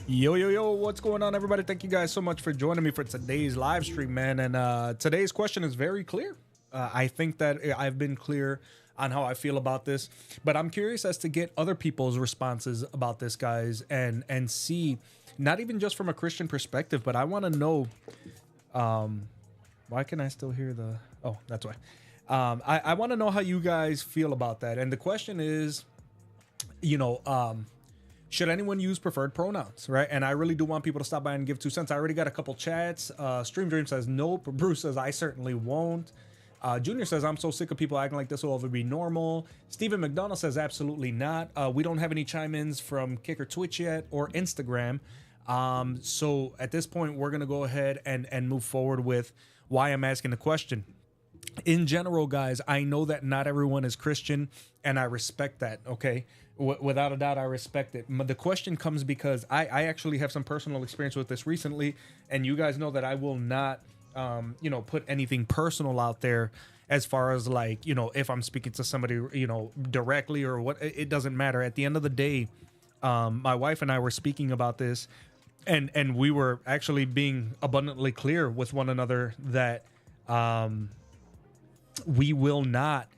Yo, what's going on, everybody? Thank you guys so much for joining me for today's live stream, man. And today's question is very clear. I think that I've been clear on how I feel about this, but I'm curious as to get other people's responses about this, guys, and see, not even just from a Christian perspective, but I want to know, why can I still hear the, oh, that's why. I want to know how you guys feel about that. And the question is, should anyone use preferred pronouns, right? And I really do want people to stop by and give 2 cents. I already got a couple chats. Stream Dream says nope. Bruce says I certainly won't. Junior says I'm so sick of people acting like this will ever be normal. Stephen McDonald says absolutely not. We don't have any chime-ins from Kick or Twitch yet or Instagram. So at this point, we're going to go ahead and move forward with why I'm asking the question. In general, guys, I know that not everyone is Christian, and I respect that, okay? Without a doubt, I respect it. But the question comes because I actually have some personal experience with this recently, and you guys know that I will not, put anything personal out there as far as like, if I'm speaking to somebody, directly or what, it doesn't matter. At the end of the day, my wife and I were speaking about this, and we were actually being abundantly clear with one another that we will not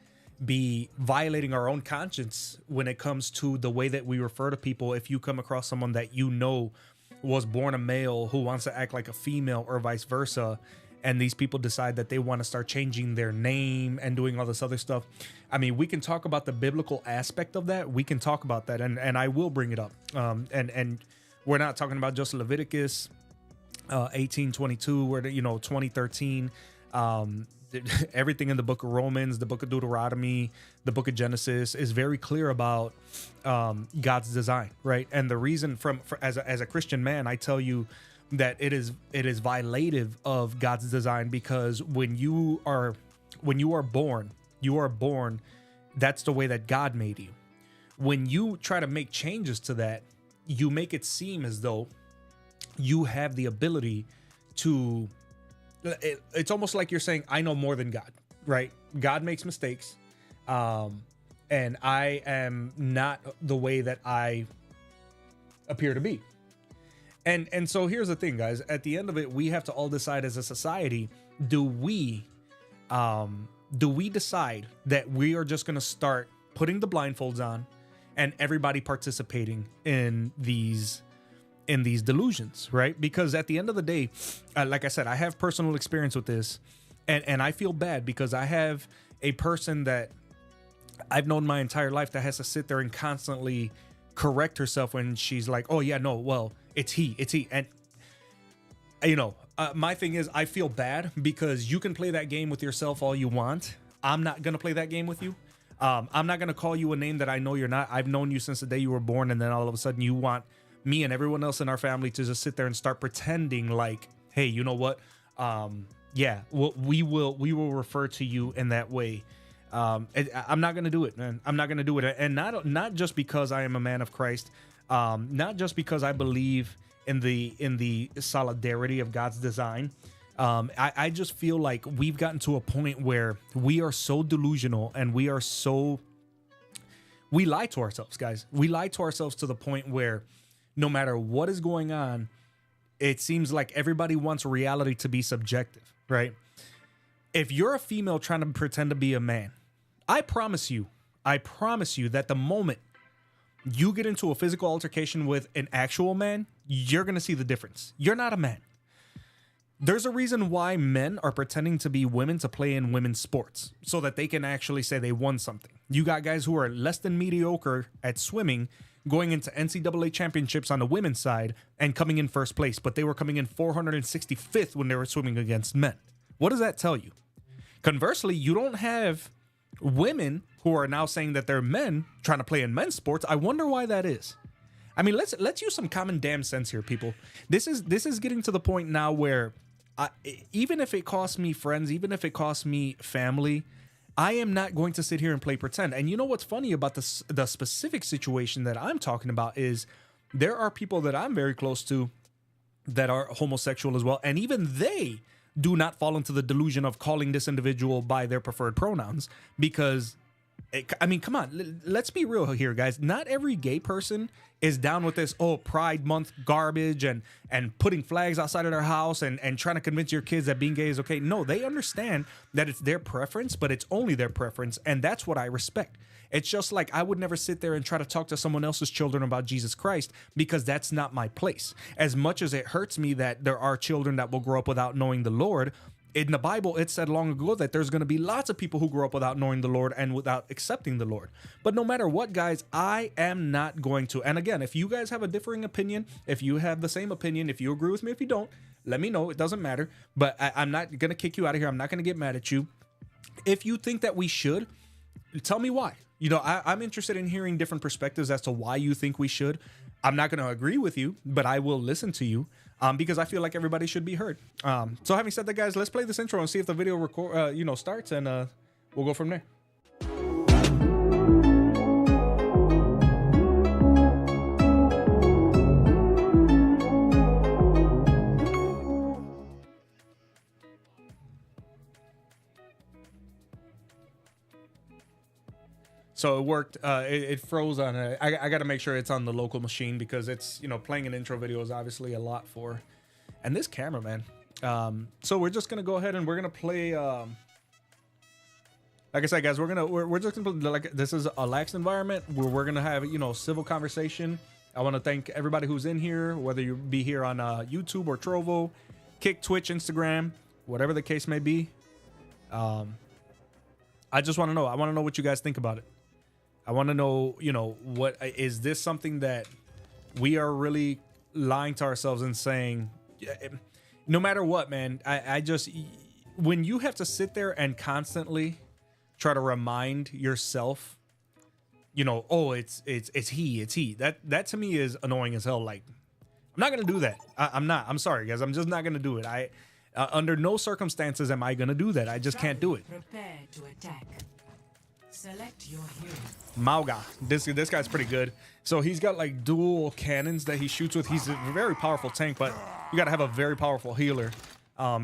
be violating our own conscience when it comes to the way that we refer to people. If you come across someone that was born a male who wants to act like a female or vice versa, and these people decide that they want to start changing their name and doing all this other stuff, I mean, we can talk about the biblical aspect of that. We can talk about that, and I will bring it up. And we're not talking about just Leviticus 18:22 or 20:13. Everything in the book of Romans, the book of Deuteronomy, the book of Genesis is very clear about God's design, right? And the reason as a Christian man, I tell you that it is violative of God's design, because when you are born, that's the way that God made you. When you try to make changes to that, you make it seem as though you have the ability to. It's almost like you're saying, I know more than God, right? God makes mistakes. And I am not the way that I appear to be. And so here's the thing, guys. At the end of it, we have to all decide as a society, do we decide that we are just going to start putting the blindfolds on and everybody participating in these delusions, right? Because at the end of the day, like I said, I have personal experience with this, and I feel bad because I have a person that I've known my entire life that has to sit there and constantly correct herself when she's like, oh yeah, no, well, it's he. And my thing is, I feel bad because you can play that game with yourself all you want. I'm not going to play that game with you. I'm not going to call you a name that I know you're not. I've known you since the day you were born, and then all of a sudden you want me and everyone else in our family to just sit there and start pretending like, hey, you know what? We will refer to you in that way. I'm not going to do it, man. I'm not going to do it. And not just because I am a man of Christ, not just because I believe in the solidarity of God's design. I just feel like we've gotten to a point where we are so delusional, and we lie to ourselves, guys. We lie to ourselves to the point where no matter what is going on, it seems like everybody wants reality to be subjective, right? If you're a female trying to pretend to be a man, I promise you that the moment you get into a physical altercation with an actual man, you're going to see the difference. You're not a man. There's a reason why men are pretending to be women to play in women's sports so that they can actually say they won something. You got guys who are less than mediocre at swimming going into NCAA championships on the women's side and coming in first place, but they were coming in 465th when they were swimming against men. What does that tell you? Conversely, you don't have women who are now saying that they're men trying to play in men's sports. I wonder why that is. I mean, let's use some common damn sense here, people. This is getting to the point now where even if it costs me friends, even if it costs me family, I am not going to sit here and play pretend. And you know what's funny about the specific situation that I'm talking about is there are people that I'm very close to that are homosexual as well. And even they do not fall into the delusion of calling this individual by their preferred pronouns because, I mean, come on, let's be real here, guys. Not every gay person is down with this, Pride Month garbage and putting flags outside of their house and trying to convince your kids that being gay is okay. No, they understand that it's their preference, but it's only their preference. And that's what I respect. It's just like I would never sit there and try to talk to someone else's children about Jesus Christ because that's not my place. As much as it hurts me that there are children that will grow up without knowing the Lord, in the Bible, it said long ago that there's going to be lots of people who grow up without knowing the Lord and without accepting the Lord. But no matter what, guys, I am not going to. And again, if you guys have a differing opinion, if you have the same opinion, if you agree with me, if you don't, let me know. It doesn't matter. But I'm not going to kick you out of here. I'm not going to get mad at you. If you think that we should, tell me why. You know, I'm interested in hearing different perspectives as to why you think we should. I'm not going to agree with you, but I will listen to you because I feel like everybody should be heard. So having said that, guys, let's play this intro and see if the video starts, and we'll go from there. So it worked. It froze on it. I got to make sure it's on the local machine because it's, playing an intro video is obviously a lot for. And this camera, man. So we're just going to go ahead and we're going to play. Like I said, guys, we're just going to, like, this is a lax environment where we're going to have, civil conversation. I want to thank everybody who's in here, whether you be here on YouTube or Trovo, Kick, Twitch, Instagram, whatever the case may be. I just want to know. I want to know what you guys think about it. I want to know, what is this something that we are really lying to ourselves and saying, no matter what, man, I just, when you have to sit there and constantly try to remind yourself, it's he, that to me is annoying as hell. Like, I'm not going to do that. I'm sorry, guys. I'm just not going to do it. Under no circumstances am I going to do that. I just can't do it. Prepare to attack. Select your hero. Mauga. This guy's pretty good. So he's got like dual cannons that he shoots with. He's a very powerful tank, but you got to have a very powerful healer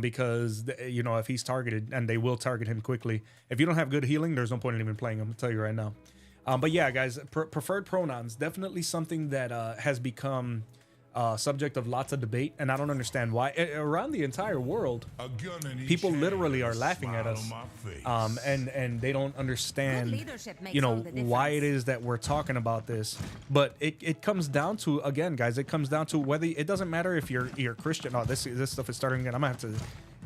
because, if he's targeted, and they will target him quickly. If you don't have good healing, there's no point in even playing him. I'll tell you right now. But yeah, guys, preferred pronouns, definitely something that has become subject of lots of debate, and I don't understand why. Around the entire world, people literally are laughing at us, and they don't understand, why it is that we're talking about this. But it comes down to, again, guys, it comes down to whether, it doesn't matter if you're Christian. Oh, this stuff is starting again. I'm gonna have to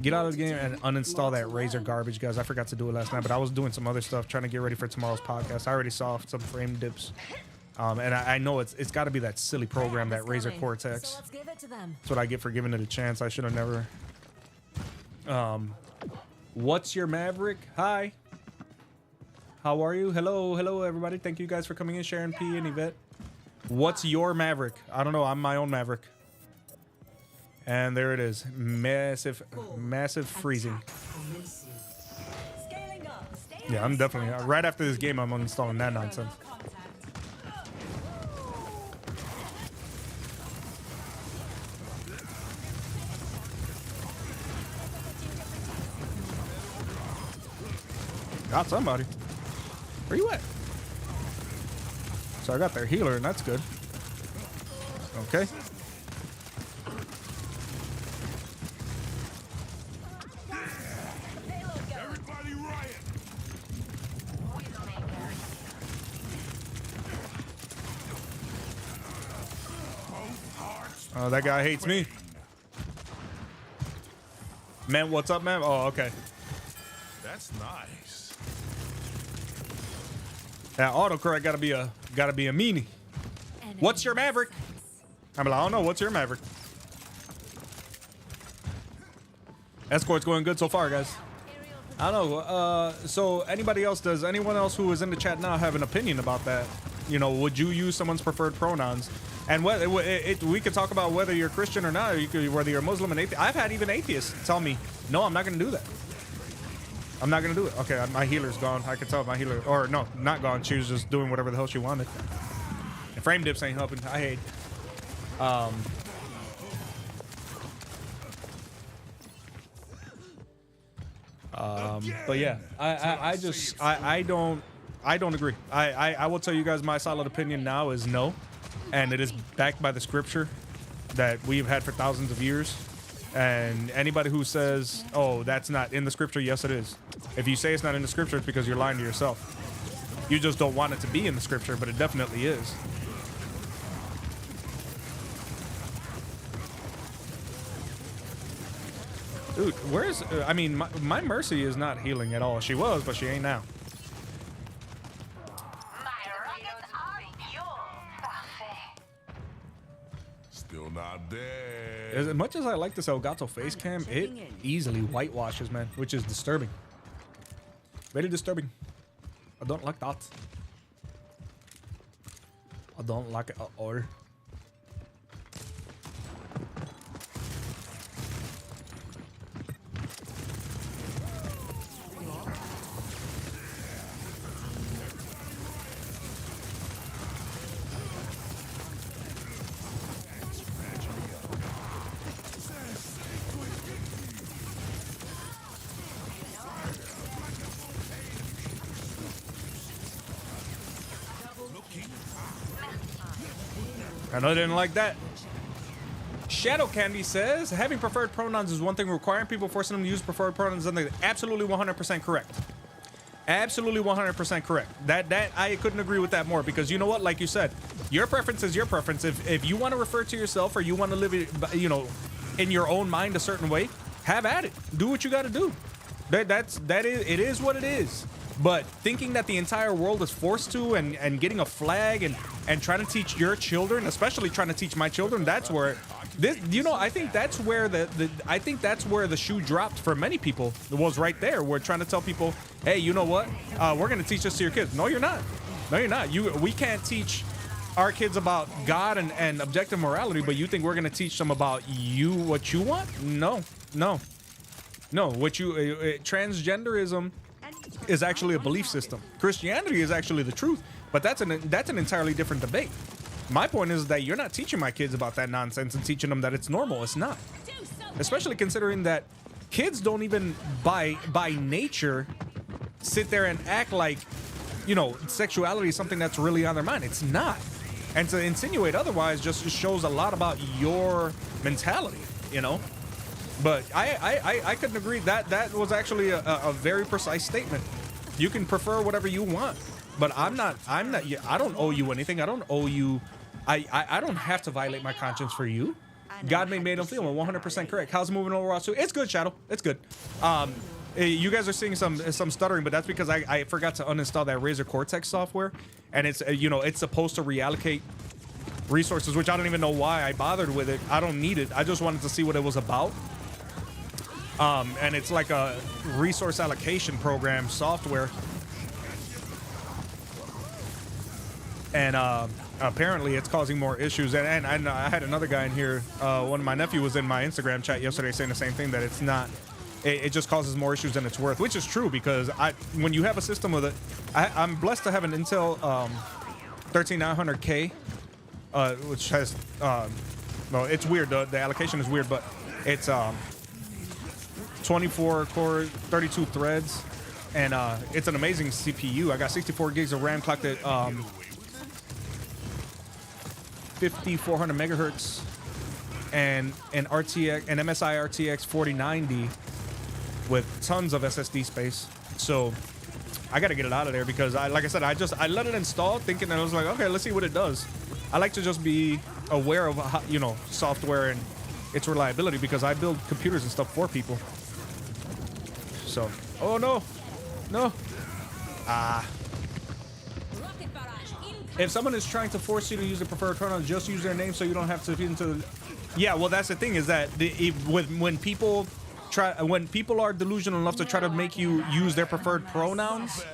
get out of the game and uninstall that Razer garbage, guys. I forgot to do it last night, but I was doing some other stuff trying to get ready for tomorrow's podcast. I already saw some frame dips. And I know it's got to be that silly program, that Razer Cortex. So let's give it to them. That's what I get for giving it a chance. I should have never. What's your Maverick? Hi. How are you? Hello, everybody. Thank you guys for coming in, Sharon P and Yvette. What's your Maverick? I don't know. I'm my own Maverick. And there it is. Massive freezing. Yeah, I'm definitely, right after this game, I'm uninstalling that nonsense. Got somebody. Where you at? So I got their healer, and that's good. Okay. Oh, that guy hates me. Man, what's up, man? Oh, okay. That's nice. That autocorrect gotta be a meanie. What's your Maverick? I'm like, I don't know. What's your Maverick? Escort's going good so far, guys. I don't know. So anybody else, does anyone else who is in the chat now have an opinion about that? You know, would you use someone's preferred pronouns? And whether we could talk about whether you're Christian or not, or whether you're Muslim and atheist. I've had even atheists tell me, no, I'm not going to do that. I'm not going to do it. Okay, my healer's gone. I can tell my healer, or no, not gone. She was just doing whatever the hell she wanted. And frame dips ain't helping. I hate. But yeah, I don't agree. I will tell you guys my solid opinion now is no, and it is backed by the scripture that we've had for thousands of years. And anybody who says, oh, that's not in the scripture, yes, it is. If you say it's not in the scripture, it's because you're lying to yourself. You just don't want it to be in the scripture, but it definitely is. Dude, where's... I mean, my Mercy is not healing at all. She was, but she ain't now. Still not dead. As much as I like this Elgato face cam, it easily whitewashes, man, which is disturbing. Very disturbing. I don't like that. I don't like it at all. I know they didn't like that. Shadow Candy says, having preferred pronouns is one thing, requiring people, forcing them to use preferred pronouns is another. Absolutely 100% correct. Absolutely 100% correct. That I couldn't agree with that more, because you know what? Like you said, your preference is your preference. If you want to refer to yourself, or you want to live, you know, in your own mind a certain way, have at it. Do what you got to do. It is what it is. But thinking that the entire world is forced to, and getting a flag and trying to teach your children, especially trying to teach my children, that's where this, you know, I think that's where I think that's where the shoe dropped for many people. It was right there. We're trying to tell people, hey, you know what? We're going to teach this to your kids. No, you're not. No, you're not. We can't teach our kids about God and objective morality, but you think we're going to teach them about what you want? No. What transgenderism is actually a belief system. Christianity is actually the truth, but that's an entirely different debate. My point is that you're not teaching my kids about that nonsense and teaching them that it's normal. It's not. Especially considering that kids don't even by nature sit there and act like, you know, sexuality is something that's really on their mind. It's not. And to insinuate otherwise just shows a lot about your mentality, you know? But I couldn't agree. That was actually a very precise statement. You can prefer whatever you want, but I'm not. I don't owe you anything. I don't owe you. I don't have to violate my conscience for you. God made them feel 100% correct. How's it moving overall? So it's good, Shadow. It's good. You guys are seeing some stuttering, but that's because I forgot to uninstall that Razer Cortex software, and it's you know, it's supposed to reallocate resources, which I don't even know why I bothered with it. I don't need it. I just wanted to see what it was about. And it's like a resource allocation program software. And apparently it's causing more issues. And I had another guy in here, one of my nephew was in my Instagram chat yesterday saying the same thing, that it's not, it just causes more issues than it's worth, which is true, because when you have a system with it, I'm blessed to have an Intel 13900K, which has, well, it's weird, the allocation is weird, but it's 24 core, 32 threads, and it's an amazing CPU. I got 64 gigs of RAM, clocked at 5400 megahertz, and an MSI RTX 4090 with tons of SSD space. So I got to get it out of there, because like I said, I let it install thinking that I was like, okay, let's see what it does. I like to just be aware of how, you know, software and its reliability because I build computers and stuff for people. So, oh no, no. If someone is trying to force you to use the preferred pronoun, just use their name so you don't have to feed into the... Yeah, well, that's the thing is that when people are delusional enough to try to make you use their preferred pronouns,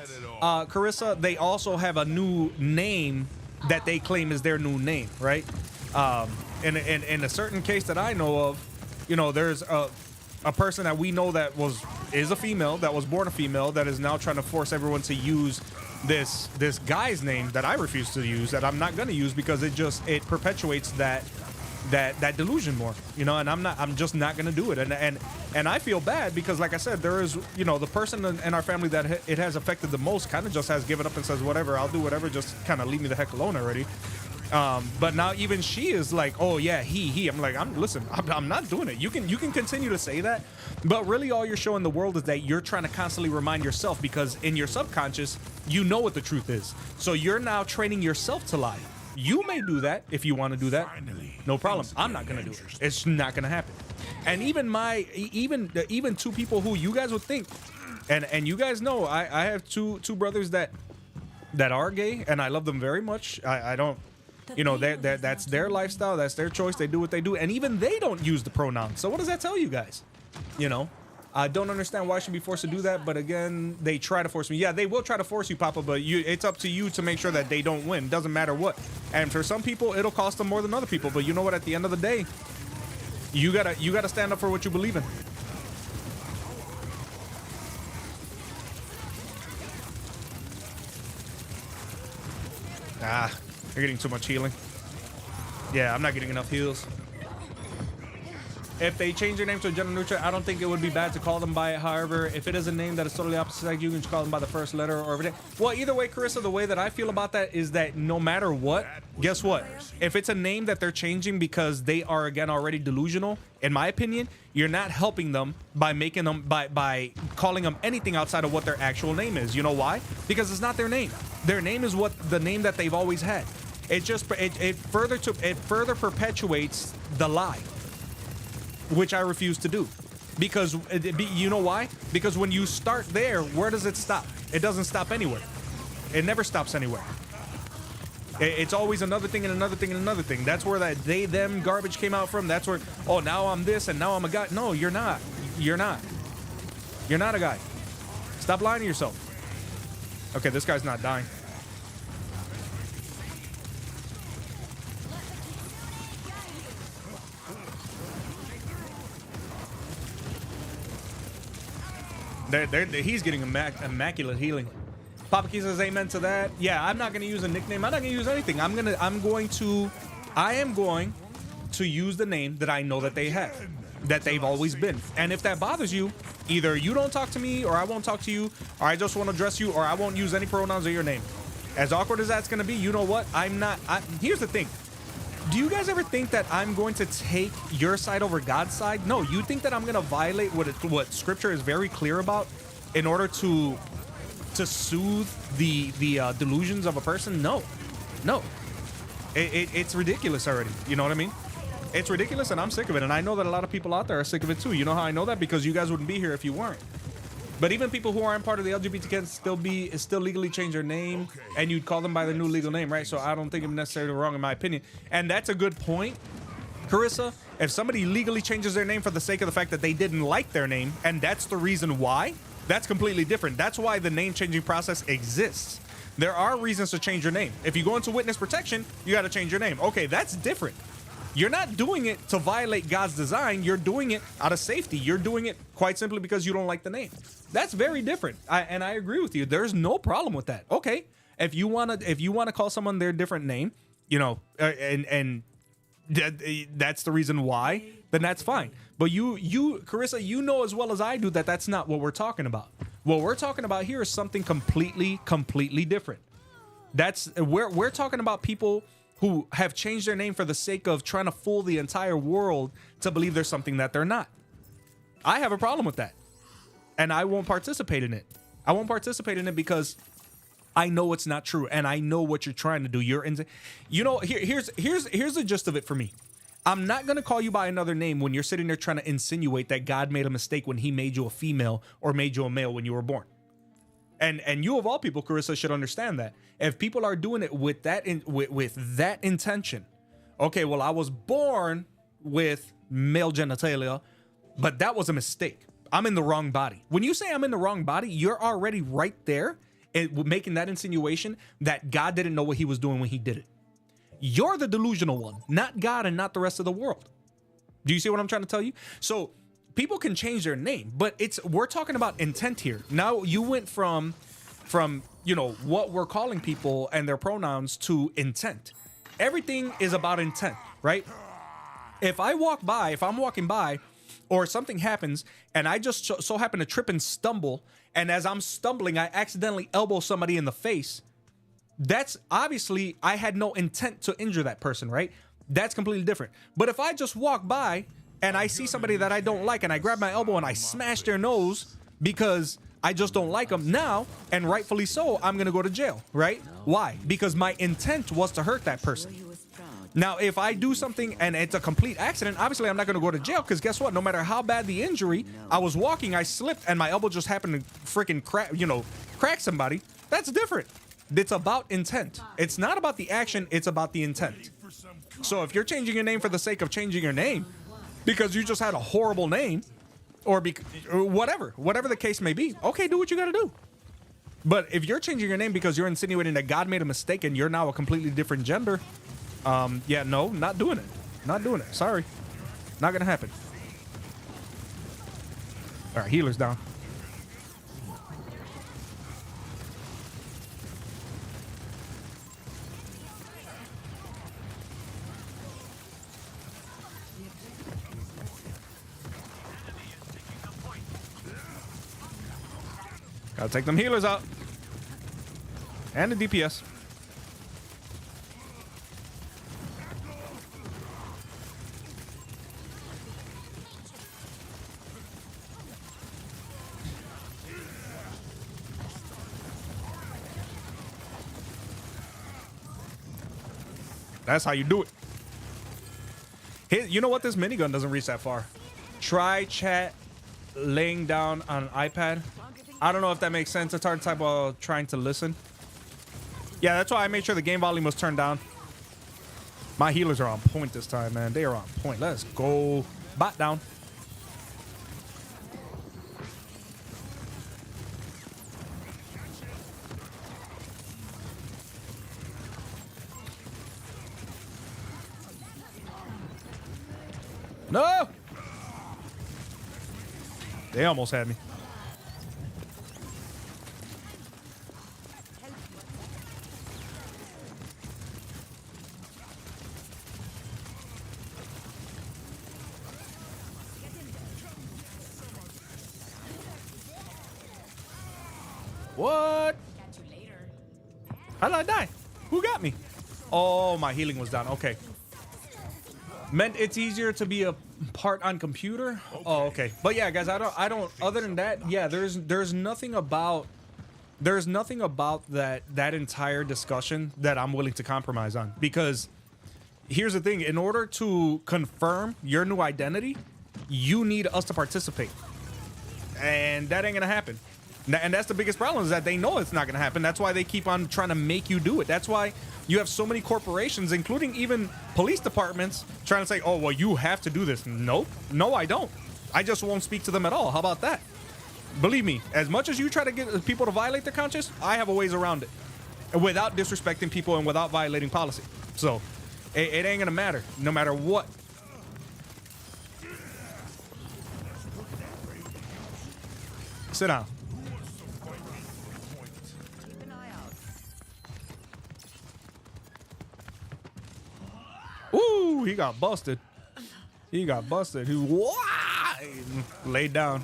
Carissa, they also have a new name that they claim is their new name, right? In a certain case that I know of, you know, there's a person that we know that is a female, that was born a female, that is now trying to force everyone to use this guy's name that I refuse to use, that I'm not going to use because it perpetuates that delusion more, you know, and I'm just not going to do it. And I feel bad because, like I said, there is, you know, the person in our family that it has affected the most kind of just has given up and says, whatever, I'll do whatever, just kind of leave me the heck alone already. But now even she is like, oh yeah, he. I'm like, listen, I'm not doing it. You can continue to say that, but really all you're showing the world is that you're trying to constantly remind yourself, because in your subconscious, you know what the truth is. So you're now training yourself to lie. You may do that if you want to do that. No problem. I'm not gonna do it. It's not gonna happen. And even two people who you guys would think, and you guys know, I have two brothers that are gay, and I love them very much. I don't. You know, that's their lifestyle, that's their choice, they do what they do, and even they don't use the pronouns. So what does that tell you guys? You know, I don't understand why I should be forced to do that, but again, they try to force me. Yeah, they will try to force you, Papa, but it's up to you to make sure that they don't win. Doesn't matter what. And for some people, it'll cost them more than other people, but you know what? At the end of the day, you gotta stand up for what you believe in. You're getting too much healing. Yeah, I'm not getting enough heals. If they change their name to a gender neutral, I don't think it would be bad to call them by it. However, if it is a name that is totally opposite sex, you can just call them by the first letter or everything. Well, either way, Carissa, the way that I feel about that is that no matter what, guess what? If it's a name that they're changing because they are, again, already delusional, in my opinion, you're not helping them by making them, by calling them anything outside of what their actual name is. You know why? Because it's not their name. Their name is the name that they've always had. It further perpetuates the lie, which I refuse to do, because you know why? Because when you start there, where does it stop? It doesn't stop anywhere. It never stops anywhere. It's always another thing and another thing and another thing. That's where that they them garbage came out from. That's where, oh, now I'm this and now I'm a guy. No, you're not. You're not. You're not a guy. Stop lying to yourself. Okay, this guy's not dying. He's getting immaculate healing. Papa Key says amen to that. Yeah, I'm not gonna use a nickname. I'm not gonna use anything. I am going to use the name that I know that they have, that they've always been. And if that bothers you, either you don't talk to me, or I won't talk to you, or I just want to address you, or I won't use any pronouns or your name. As awkward as that's gonna be, you know what? Here's the thing. Do you guys ever think that I'm going to take your side over God's side? No, you think that I'm going to violate what Scripture is very clear about in order to soothe the delusions of a person? No. It's ridiculous already. You know what I mean? It's ridiculous, and I'm sick of it. And I know that a lot of people out there are sick of it too. You know how I know that? Because you guys wouldn't be here if you weren't. But even people who aren't part of the LGBTQ can still legally change their name, and you'd call them by their new legal name, right? So I don't think it's necessarily wrong in my opinion. And that's a good point, Carissa. If somebody legally changes their name for the sake of the fact that they didn't like their name, and that's the reason why, that's completely different. That's why the name changing process exists. There are reasons to change your name. If you go into witness protection, you got to change your name. Okay, that's different. You're not doing it to violate God's design. You're doing it out of safety. You're doing it quite simply because you don't like the name. That's very different. And I agree with you. There's no problem with that. Okay, if you wanna call someone their different name, you know, and that's the reason why, then that's fine. But you, Carissa, you know as well as I do that that's not what we're talking about. What we're talking about here is something completely different. We're talking about people who have changed their name for the sake of trying to fool the entire world to believe there's something that they're not. I have a problem with that. And I won't participate in it. I won't participate in it because I know it's not true, and I know what you're trying to do. Here's the gist of it for me. I'm not gonna call you by another name when you're sitting there trying to insinuate that God made a mistake when He made you a female or made you a male when you were born. And you of all people, Carissa, should understand that if people are doing it with that with that intention, okay, well, I was born with male genitalia, but that was a mistake. I'm in the wrong body. When you say I'm in the wrong body, you're already right there making that insinuation that God didn't know what He was doing when He did it. You're the delusional one, not God and not the rest of the world. Do you see what I'm trying to tell you? So people can change their name, but we're talking about intent here. Now you went from what we're calling people and their pronouns to intent. Everything is about intent, right? If I'm walking by or something happens and I just so happen to trip and stumble, and as I'm stumbling, I accidentally elbow somebody in the face, that's obviously I had no intent to injure that person, right? That's completely different. But if I just walk by and I see somebody that I don't like and I grab my elbow and I smash their nose because I just don't like them now, and rightfully so, I'm going to go to jail, right? Why? Because my intent was to hurt that person. Now, if I do something and it's a complete accident, obviously I'm not going to go to jail because guess what? No matter how bad the injury, I was walking, I slipped, and my elbow just happened to freaking crack somebody. That's different. It's about intent. It's not about the action. It's about the intent. So if you're changing your name for the sake of changing your name because you just had a horrible name or whatever the case may be, okay, do what you got to do. But if you're changing your name because you're insinuating that God made a mistake and you're now a completely different gender, yeah, no, not doing it. Not doing it. Sorry. Not going to happen. All right, healer's down. Gotta take them healers out. And the DPS. That's how you do it. Hey, you know what? This minigun doesn't reach that far. Try chat laying down on an iPad. I don't know if that makes sense. It's hard to type while trying to listen. Yeah, that's why I made sure the game volume was turned down. My healers are on point this time, man. They are on point. Let's go. Bot down. No! They almost had me. What? How did I die? Who got me? Oh, my healing was down. Okay. Meant it's easier to be a part on computer. Oh, okay. But yeah, guys, I don't. Other than that, yeah, there's nothing about that entire discussion that I'm willing to compromise on, because here's the thing: in order to confirm your new identity, you need us to participate, and that ain't gonna happen. And that's the biggest problem, is that they know it's not going to happen. That's why they keep on trying to make you do it. That's why you have so many corporations, including even police departments, trying to say, oh, well, you have to do this. No, I don't. I just won't speak to them at all. How about that? Believe me, as much as you try to get people to violate their conscience, I have a ways around it without disrespecting people and without violating policy. So it ain't going to matter, no matter what. Sit down. Ooh, he got busted. He got busted. He laid down.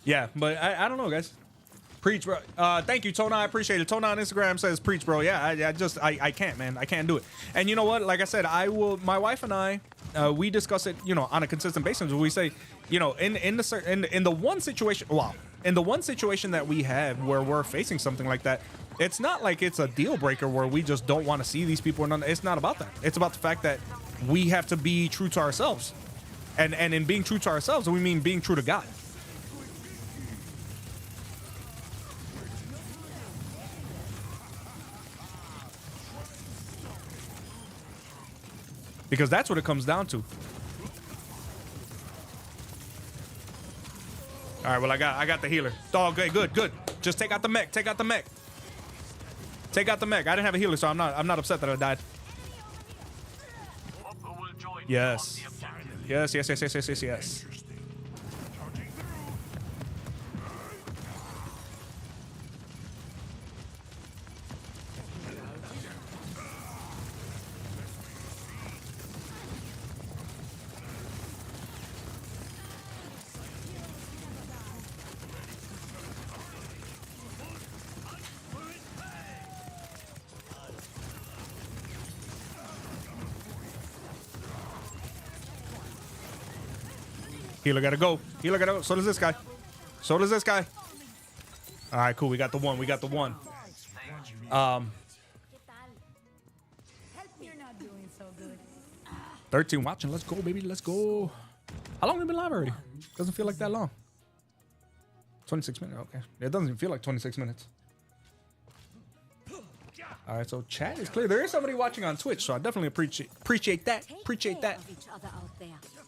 Yeah, but I don't know, guys. Preach, bro. Thank you, Tona. I appreciate it. Tona on Instagram says, preach, bro. Yeah, I can't, man. I can't do it. And you know what? Like I said, my wife and I, we discuss it, on a consistent basis. We say, in the one situation, wow, in the one situation that we have where we're facing something like that, it's not like it's a deal breaker where we just don't want to see these people or none. It's not about that. It's about the fact that we have to be true to ourselves. And in being true to ourselves, we mean being true to God. Because that's what it comes down to. All right, well, I got the healer. Oh, okay, good. Just take out the mech. Take out the mech. Take out the mech. I didn't have a healer, so I'm not upset that I died. Yes. Yes. Healer gotta go. So does this guy. All right, cool. We got the one. You're not doing so good. 13 watching. Let's go, baby. Let's go. How long have we been live already? Doesn't feel like that long. 26 minutes. Okay. It doesn't even feel like 26 minutes. All right, so chat is clear. There is somebody watching on Twitch, so I definitely appreciate that.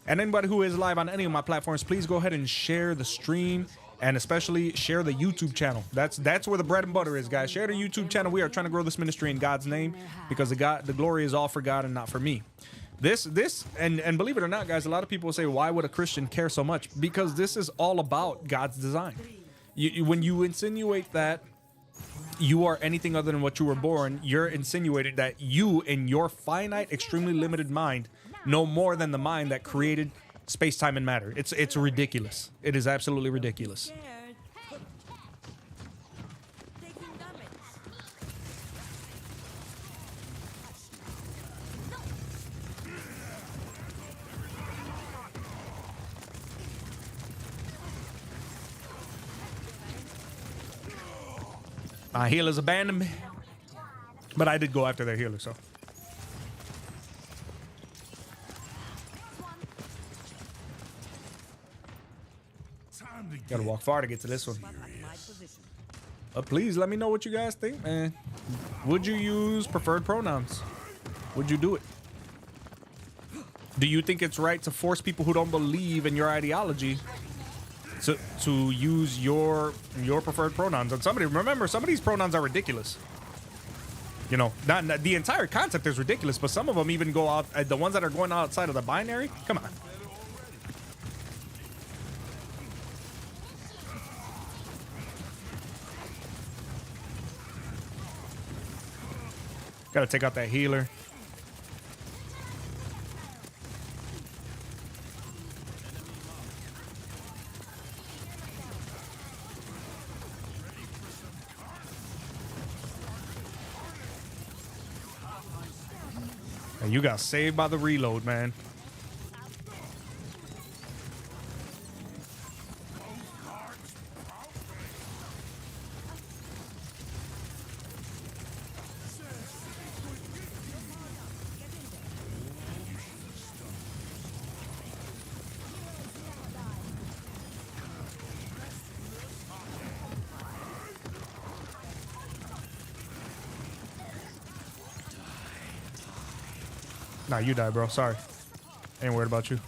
And anybody who is live on any of my platforms, please go ahead and share the stream, and especially share the YouTube channel. That's where the bread and butter is, guys. Share the YouTube channel. We are trying to grow this ministry in God's name, because the glory is all for God and not for me. And believe it or not, guys, a lot of people say, why would a Christian care so much? Because this is all about God's design. When you insinuate that you are anything other than what you were born, you're insinuating that you, in your finite, extremely limited mind, know more than the mind that created space, time, and matter. It's ridiculous. It is absolutely ridiculous. My healers abandoned me, but I did go after their healer, so. Gotta walk far to get to this one. Please let me know what you guys think, man. Would you use preferred pronouns? Would you do it? Do you think it's right to force people who don't believe in your ideology to use your preferred pronouns? And remember, some of these pronouns are ridiculous. You know, not the entire concept is ridiculous, but some of them even go out. The ones that are going outside of the binary, come on. Gotta take out that healer. You got saved by the reload, man. Nah, you die, bro. Sorry. Ain't worried about you.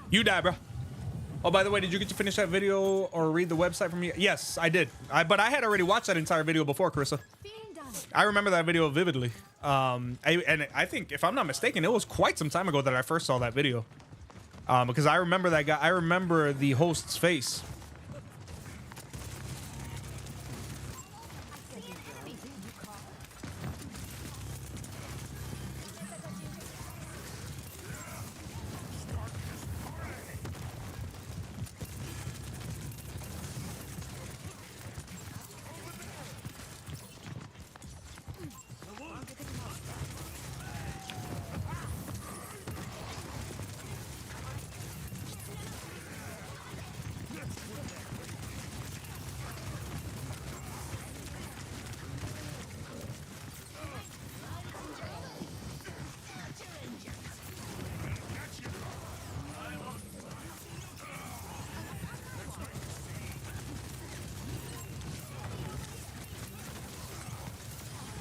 You die, bro. Oh, by the way, did you get to finish that video or read the website from me? Yes, I did. But I had already watched that entire video before, Carissa. I remember that video vividly. And I think, if I'm not mistaken, it was quite some time ago that I first saw that video. Because I remember that guy. I remember the host's face.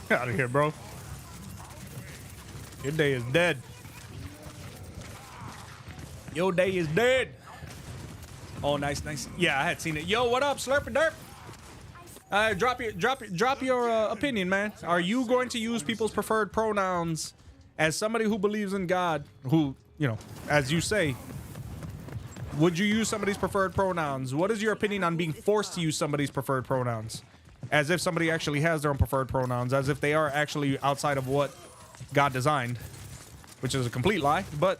Get out of here, bro. Your day is dead. Your day is dead. Oh, nice, nice. Yeah, I had seen it. Yo, what up, Slurp and Derp? Drop your opinion, man. Are you going to use people's preferred pronouns as somebody who believes in God, who, you know, as you say, would you use somebody's preferred pronouns? What is your opinion on being forced to use somebody's preferred pronouns? As if somebody actually has their own preferred pronouns, as if they are actually outside of what God designed, which is a complete lie, but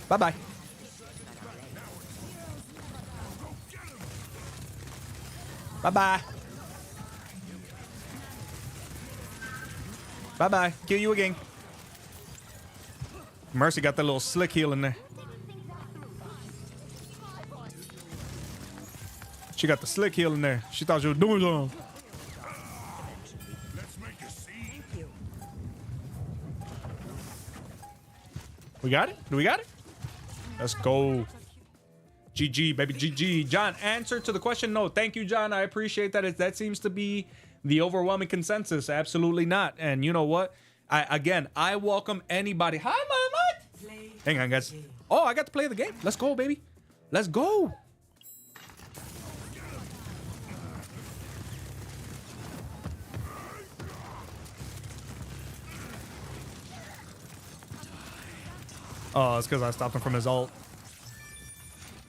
bye-bye. Bye-bye. Bye-bye. Kill you again. Mercy got that little slick heel in there. She got the slick heel in there. She thought she was doing something. We got it? Do we got it? Let's go. GG, baby, GG. John, answer to the question, no. Thank you, John. I appreciate that. That seems to be the overwhelming consensus. Absolutely not. And you know what? I welcome anybody. Hi, Mama. Hang on, guys. Oh, I got to play the game. Let's go, baby. Let's go. Oh, it's because I stopped him from his ult.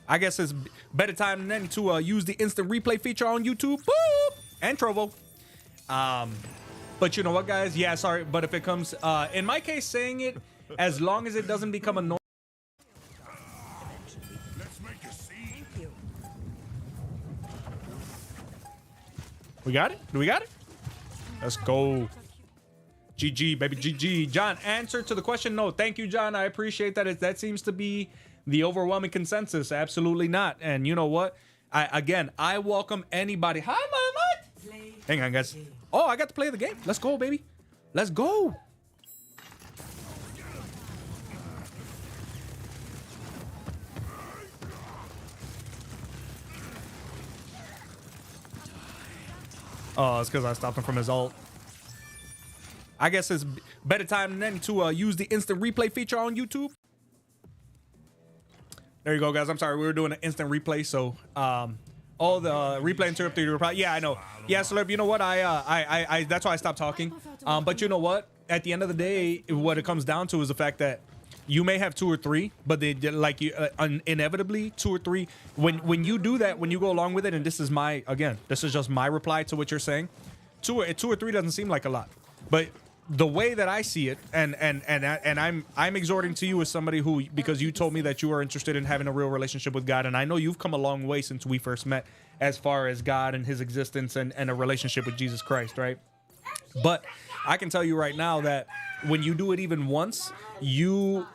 I guess it's better time than any to use the instant replay feature on YouTube. Boop! And Trovo. But you know what, guys? Yeah, sorry. But if it comes, in my case, saying it, as long as it doesn't become annoying. Let's make a scene. We got it? Do we got it? Let's go. GG, baby, GG. John, answer to the question, no. Thank you, John. I appreciate that. That seems to be the overwhelming consensus. Absolutely not. And you know what? I welcome anybody. Hi, Mama. Hang on, guys. Oh, I got to play the game. Let's go, baby. Let's go. Oh, it's because I stopped him from his ult. I guess it's better time than any to use the instant replay feature on YouTube. There you go, guys. I'm sorry. We were doing an instant replay, so all the replay interrupted. Yeah, I know. Yeah, Slurp, you know what? I that's why I stopped talking. But you know what? At the end of the day, what it comes down to is the fact that you may have 2 or 3, but they like you inevitably 2 or 3. When you do that, when you go along with it, and this is this is just my reply to what you're saying. 2 or 3 doesn't seem like a lot, but the way that I see it, and I'm exhorting to you as somebody who, because you told me that you are interested in having a real relationship with God, and I know you've come a long way since we first met as far as God and his existence and a relationship with Jesus Christ, right? But I can tell you right now that when you do it even once, you,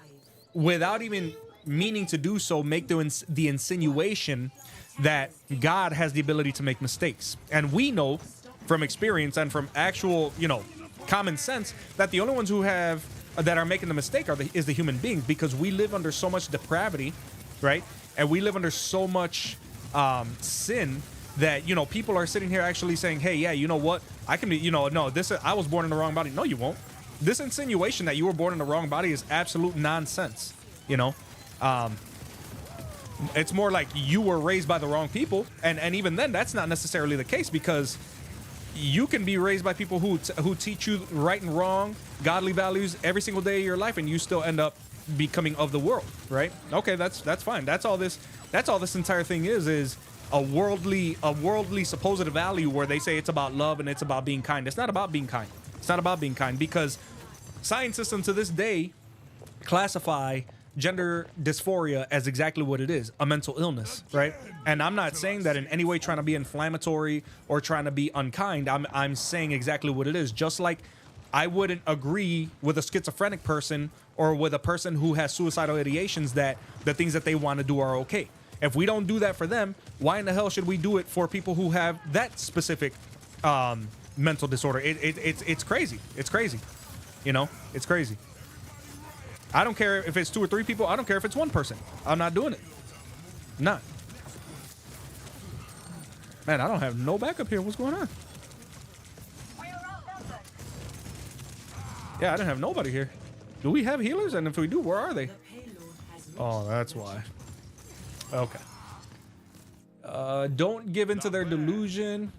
without even meaning to do so, make the insinuation that God has the ability to make mistakes. And we know from experience and from actual, common sense that the only ones who that are making the mistake is the human beings, because we live under so much depravity, right? And we live under so much sin that people are sitting here actually saying, hey, yeah, you know what, I can be, no, I was born in the wrong body. No, you won't. This insinuation that you were born in the wrong body is absolute nonsense. It's more like you were raised by the wrong people, and even then that's not necessarily the case, because you can be raised by people who teach you right and wrong, godly values every single day of your life, and you still end up becoming of the world, right? Okay, that's fine. That's all this entire thing is a worldly supposed value where they say it's about love and it's about being kind. It's not about being kind. It's not about being kind, because science systems to this day classify gender dysphoria as exactly what it is, a mental illness, right? And I'm not saying that in any way trying to be inflammatory or trying to be unkind. I'm saying exactly what it is. Just like I wouldn't agree with a schizophrenic person or with a person who has suicidal ideations that the things that they want to do are okay. If we don't do that for them, why in the hell should we do it for people who have that specific mental disorder? It's crazy. It's crazy. You know, it's crazy. I don't care if it's 2 or 3 people. I don't care if it's 1 person. I'm not doing it. Not. Man, I don't have no backup here. What's going on? Yeah, I don't have nobody here. Do we have healers? And if we do, where are they? Oh, that's why. Okay. Don't give into their delusion.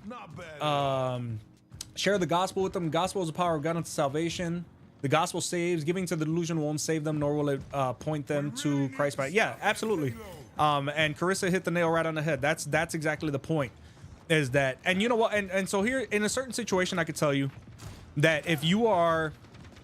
Share the gospel with them. Gospel is the power of God unto salvation. The gospel saves. Giving to the delusion won't save them, nor will it point them to Christ. Yeah, absolutely. And Carissa hit the nail right on the head. That's exactly the point. Is that, and you know what? And so here, in a certain situation, I could tell you that if you are,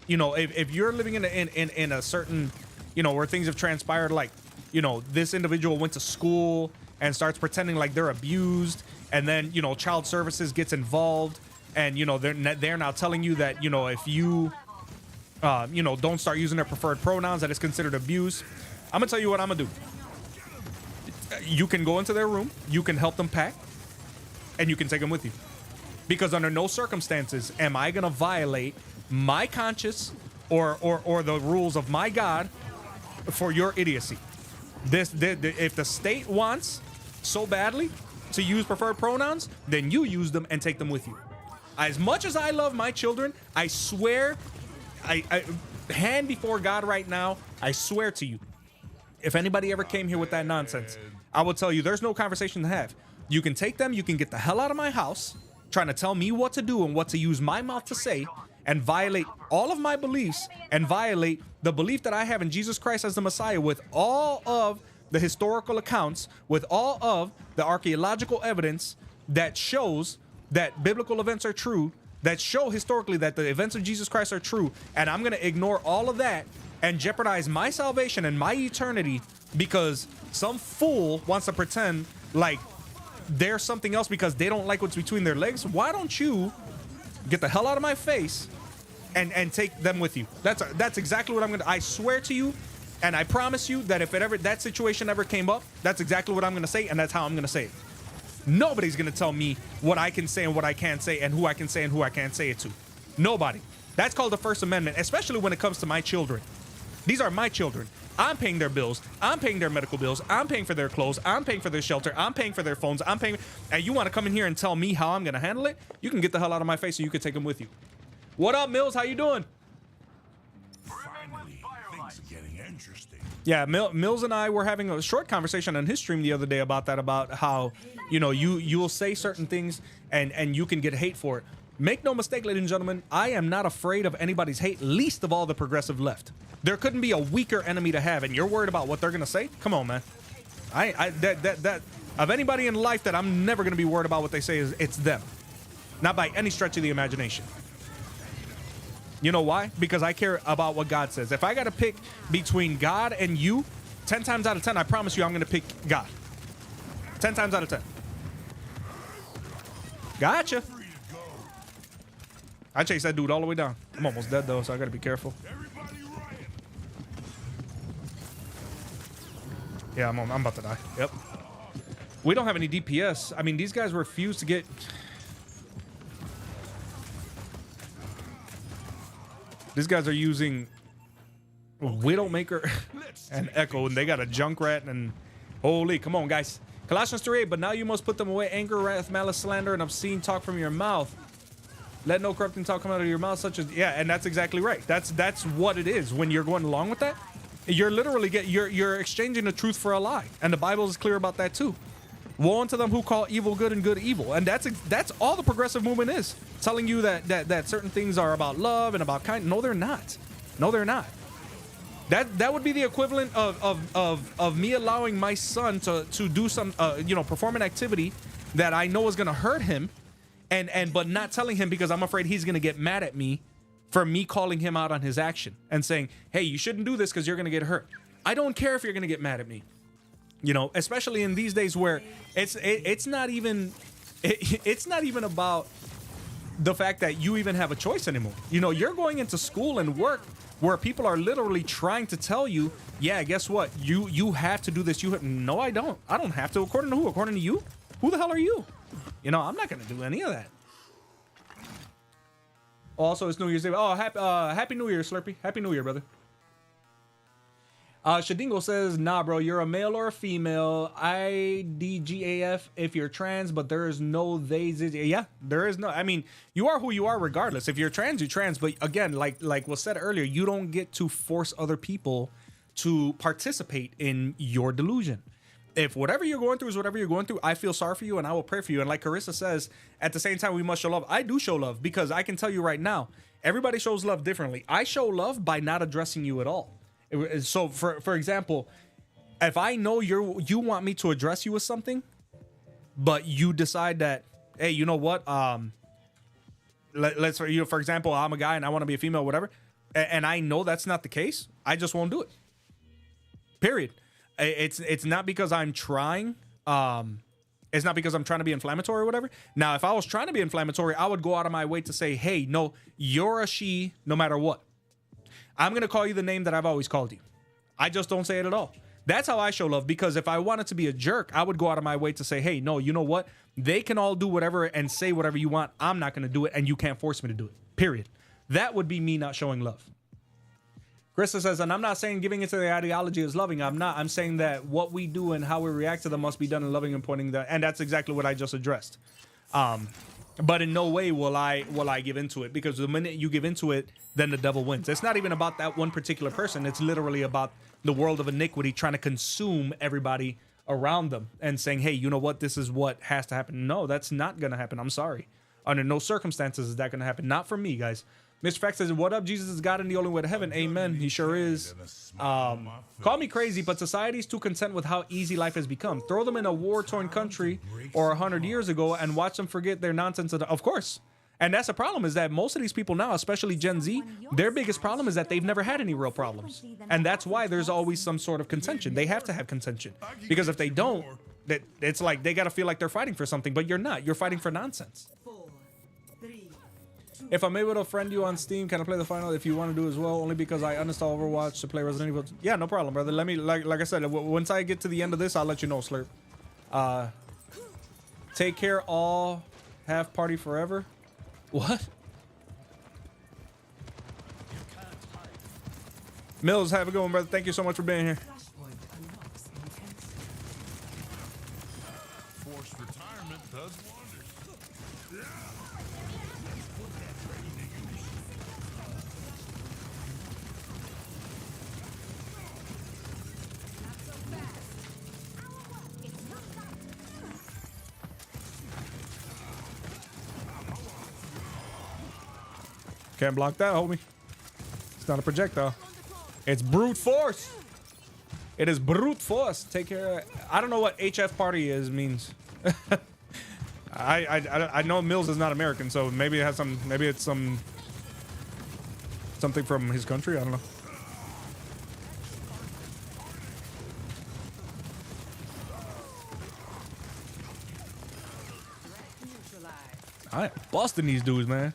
you know, if you're living in a certain, you know, where things have transpired, like, you know, this individual went to school and starts pretending like they're abused, and then, you know, child services gets involved, and, you know, they're now telling you that, you know, if you you know, don't start using their preferred pronouns, that is considered abuse. I'm gonna tell you what I'm gonna do. You can go into their room, you can help them pack, and you can take them with you, because under no circumstances am I gonna violate my conscience or the rules of my God for your idiocy. If the state wants so badly to use preferred pronouns, then you use them and take them with you. As much as I love my children, I swear, I hand before God right now, I swear to you, if anybody ever came here with that nonsense, I will tell you there's no conversation to have. You can take them, you can get the hell out of my house, trying to tell me what to do and what to use my mouth to say, and violate all of my beliefs and violate the belief that I have in Jesus Christ as the Messiah, with all of the historical accounts, with all of the archaeological evidence that shows that biblical events are true, that show historically that the events of Jesus Christ are true, and I'm going to ignore all of that and jeopardize my salvation and my eternity because some fool wants to pretend like they're something else because they don't like what's between their legs. Why don't you get the hell out of my face and take them with you? That's exactly what I'm going to, I swear to you, and I promise you that if that situation ever came up, that's exactly what I'm going to say, and that's how I'm going to say it. Nobody's going to tell me what I can say and what I can't say and who I can say and who I can't say it to. Nobody. That's called the First Amendment, especially when it comes to my children. These are my children. I'm paying their bills. I'm paying their medical bills. I'm paying for their clothes. I'm paying for their shelter. I'm paying for their phones. I'm paying. And you want to come in here and tell me how I'm going to handle it? You can get the hell out of my face so you can take them with you. What up, Mills? How you doing? Finally, things are getting interesting. Yeah, Mills and I were having a short conversation on his stream the other day about that, about how, you know, you will say certain things and you can get hate for it. Make no mistake, ladies and gentlemen, I am not afraid of anybody's hate, least of all the progressive left. There couldn't be a weaker enemy to have, and you're worried about what they're gonna say? Come on, man. That of anybody in life that I'm never gonna be worried about what they say, is it's them. Not by any stretch of the imagination. You know why? Because I care about what God says. If I got to pick between God and you, 10 times out of 10, I promise you I'm going to pick God. 10 times out of 10. Gotcha. I chased that dude all the way down. I'm almost dead, though, so I got to be careful. Yeah, I'm about to die. Yep. We don't have any DPS. I mean, these guys refuse to get... These guys are using Widowmaker and Echo, and they got a Junkrat, and holy, come on, guys. Colossians 3:8, but now you must put them away: anger, wrath, malice, slander, and obscene talk from your mouth. Let no corrupting talk come out of your mouth, such as... Yeah, and that's exactly right. That's what it is. When you're going along with that, you're literally you're exchanging the truth for a lie, and the Bible is clear about that too. Woe unto them who call evil good and good evil. And that's all the progressive movement is. Telling you that certain things are about love and about kindness. No, they're not. No, they're not. That would be the equivalent of me allowing my son to do some, perform an activity that I know is going to hurt him, but not telling him because I'm afraid he's going to get mad at me for me calling him out on his action and saying, hey, you shouldn't do this because you're going to get hurt. I don't care if you're going to get mad at me. You know, especially in these days where it's not even about the fact that you even have a choice anymore. You know, you're going into school and work where people are literally trying to tell you, yeah, guess what? You have to do this. No, I don't. I don't have to. According to who? According to you? Who the hell are you? You know, I'm not gonna do any of that. Also, it's New Year's Eve. Oh, happy New Year, Slurpee. Happy New Year, brother. Shadingo says, nah, bro, you're a male or a female. IDGAF if you're trans, but there is no theys. Yeah, there is no. I mean, you are who you are regardless. If you're trans, you're trans. But again, like was said earlier, you don't get to force other people to participate in your delusion. If whatever you're going through is whatever you're going through, I feel sorry for you and I will pray for you. And like Carissa says, at the same time, we must show love. I do show love because I can tell you right now, everybody shows love differently. I show love by not addressing you at all. So for example, if I know you want me to address you with something, but you decide that, hey, you know what? Let's, you know, for example, I'm a guy and I want to be a female, whatever. And I know that's not the case. I just won't do it. Period. It's not because I'm trying. It's not because I'm trying to be inflammatory or whatever. Now, if I was trying to be inflammatory, I would go out of my way to say, hey, no, you're a she no matter what. I'm going to call you the name that I've always called you. I just don't say it at all. That's how I show love, because if I wanted to be a jerk, I would go out of my way to say, hey, no, you know what? They can all do whatever and say whatever you want. I'm not going to do it, and you can't force me to do it. Period. That would be me not showing love. Krista says, and I'm not saying giving into the ideology is loving. I'm not. I'm saying that what we do and how we react to them must be done in loving and pointing that. And that's exactly what I just addressed. But in no way will I give into it, because the minute you give into it, then the devil wins. It's not even about that one particular person. It's literally about the world of iniquity trying to consume everybody around them and saying, hey, you know what? This is what has to happen. No, that's not going to happen. I'm sorry. Under no circumstances is that going to happen. Not for me, guys. Mr. Fact says, what up? Jesus is God and the only way to heaven. Amen. He sure is. Call me crazy, but society is too content with how easy life has become. Throw them in a war-torn country or 100 years ago and watch them forget their nonsense. Of course. And that's the problem, is that most of these people now, especially Gen Z, their biggest problem is that they've never had any real problems. And that's why there's always some sort of contention. They have to have contention. Because if they don't, it's like they got to feel like they're fighting for something, but you're not. You're fighting for nonsense. If I'm able to friend you on Steam, can I play the final if you want to do as well? Only because I uninstall Overwatch to play Resident Evil. Yeah, no problem, brother. Let me, like I said, once I get to the end of this, I'll let you know, Slurp. Take care, all. Have party forever. What? Mills, have a good one, brother. Thank you so much for being here. Forced retirement does wonders. Can't block that, homie. It's not a projectile. It's brute force. It is brute force. Take care. I don't know what HF party means. I know Mills is not American, so maybe it has some. Maybe it's something from his country. I don't know. I am busting these dudes, man.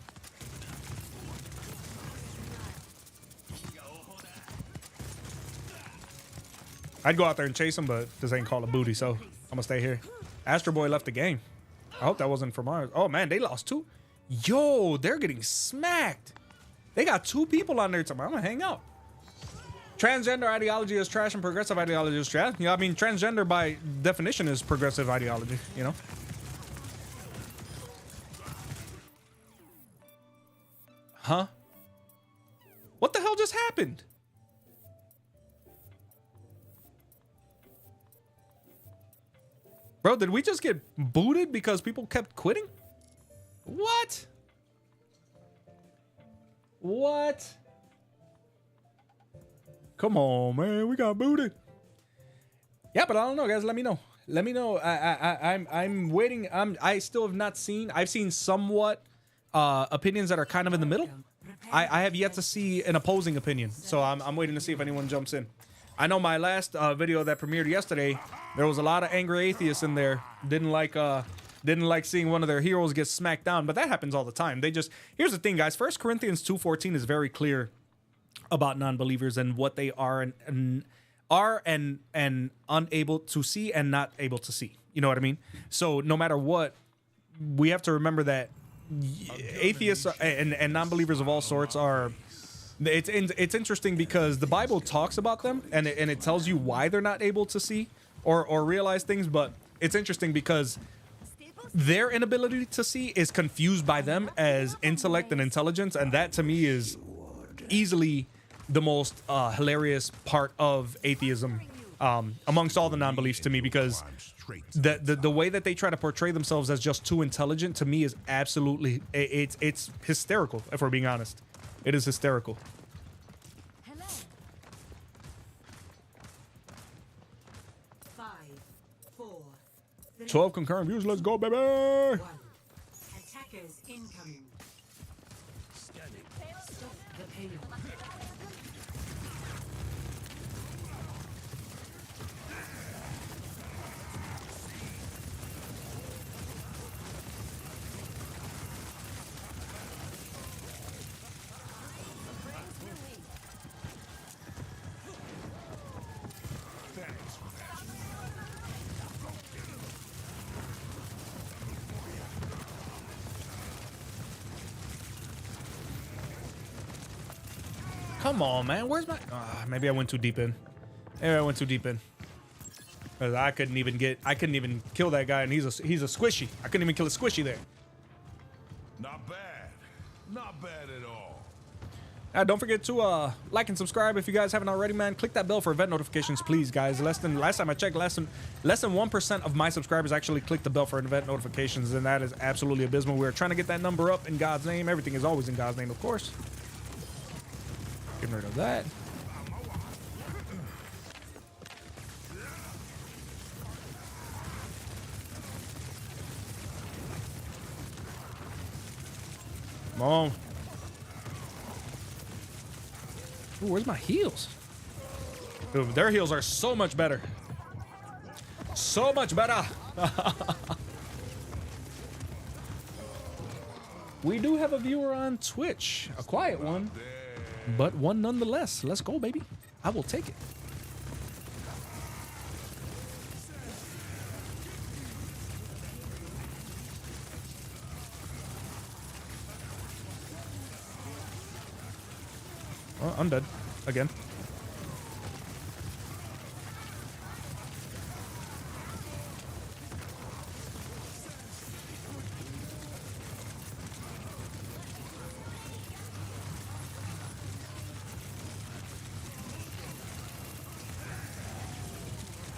I'd go out there and chase him, but this ain't called a booty, so I'm gonna stay here. Astro Boy left the game. I hope that wasn't from ours. Oh man, they lost 2. Yo, they're getting smacked. They got 2 people on their team. I'm gonna hang out. Transgender ideology is trash and progressive ideology is trash. Yeah, I mean, transgender by definition is progressive ideology, you know? Huh? What the hell just happened? Bro, did we just get booted because people kept quitting? What? What? Come on, man. We got booted. Yeah, but I don't know, guys. Let me know. Let me know. I'm waiting. I still have not seen. I've seen somewhat opinions that are kind of in the middle. I have yet to see an opposing opinion. So I'm waiting to see if anyone jumps in. I know my last video that premiered yesterday, there was a lot of angry atheists in there. Didn't like seeing one of their heroes get smacked down, but that happens all the time. Here's the thing, guys. 1 Corinthians 2:14 is very clear about non-believers and what they are and unable to see and not able to see. You know what I mean? So no matter what, we have to remember that atheists and non-believers of all sorts are. It's interesting because the Bible talks about them and it tells you why they're not able to see or realize things, but it's interesting because their inability to see is confused by them as intellect and intelligence, and that to me is easily the most hilarious part of atheism amongst all the non-beliefs to me, because the way that they try to portray themselves as just too intelligent to me is absolutely it's hysterical. If we're being honest, it is hysterical. 12 concurrent views. Let's go, baby. Attackers incoming. Stop the payload. Come on, man. Where's my... maybe I went too deep in. Maybe I went too deep in. Because I couldn't even kill that guy, and he's a squishy. I couldn't even kill a squishy there. Not bad. Not bad at all. Don't forget to like and subscribe if you guys haven't already, man. Click that bell for event notifications, please, guys. Last time I checked, less than 1% of my subscribers actually click the bell for event notifications, and that is absolutely abysmal. We're trying to get that number up in God's name. Everything is always in God's name, of course. Getting rid of that. Come on. Ooh, where's my heals? Dude, their heals are so much better. So much better. We do have a viewer on Twitch. A quiet one, but one nonetheless. Let's go, baby. I will take it. Oh, I'm dead. Again.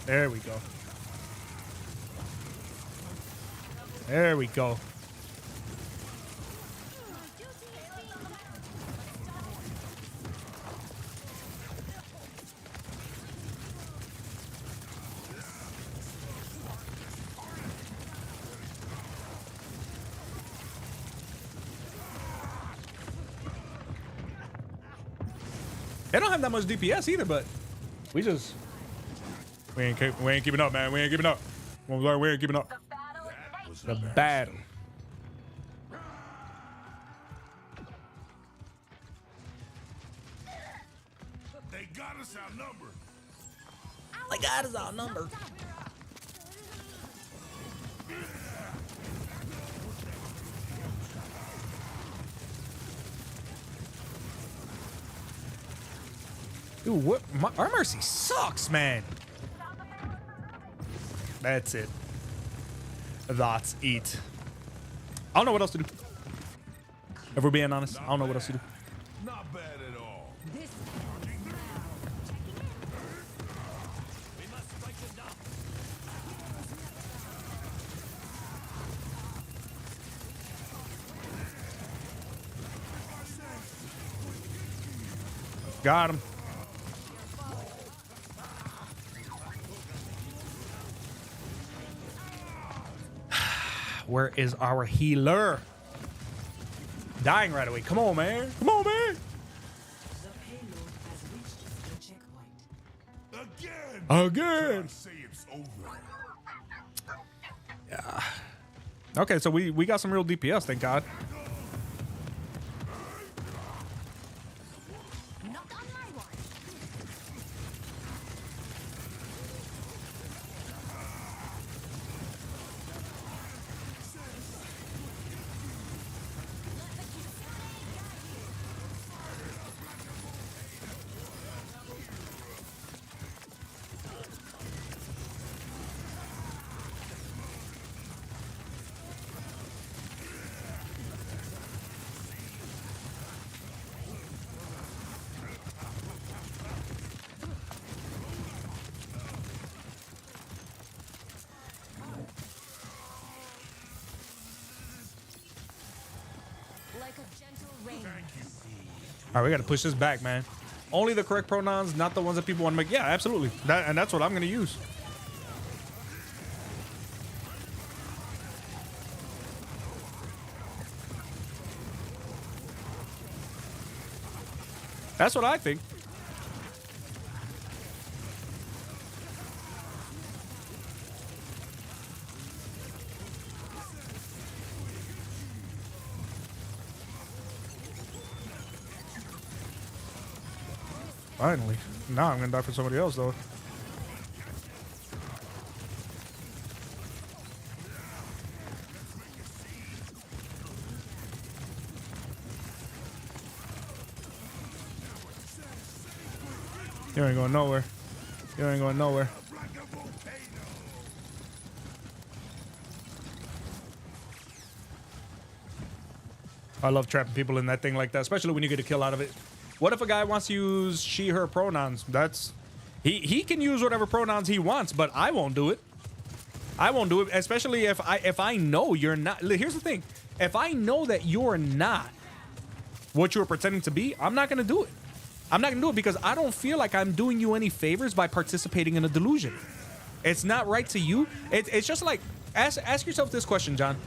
There we go. There we go. They don't have that much DPS either, but we ain't keeping up, man. We ain't keeping up. We ain't keeping up. The battle. They got us outnumbered. They got us outnumbered. Dude, what? Our mercy sucks, man. That's it. That's it. I don't know what else to do. If we're being honest, I don't know what else to do. Not bad at all. Got him. Where is our healer? Dying right away. Come on, man. Come on, man. The payload has reached the checkpoint. Again. Again. Say it's over. Yeah. Okay, so we got some real DPS, thank God. All right, we got to push this back, man. Only the correct pronouns, not the ones that people want to make. Yeah, absolutely. And that's what I'm going to use. That's what I think. Finally. Now I'm gonna die for somebody else, though. You ain't going nowhere. You ain't going nowhere. I love trapping people in that thing like that, especially when you get a kill out of it. What if a guy wants to use she, her pronouns? That's he can use whatever pronouns he wants, but I won't do it. I won't do it, especially if I know you're not. Here's the thing. If I know that you're not what you're pretending to be, I'm not going to do it. I'm not going to do it because I don't feel like I'm doing you any favors by participating in a delusion. It's not right to you. It's just like, ask yourself this question, John.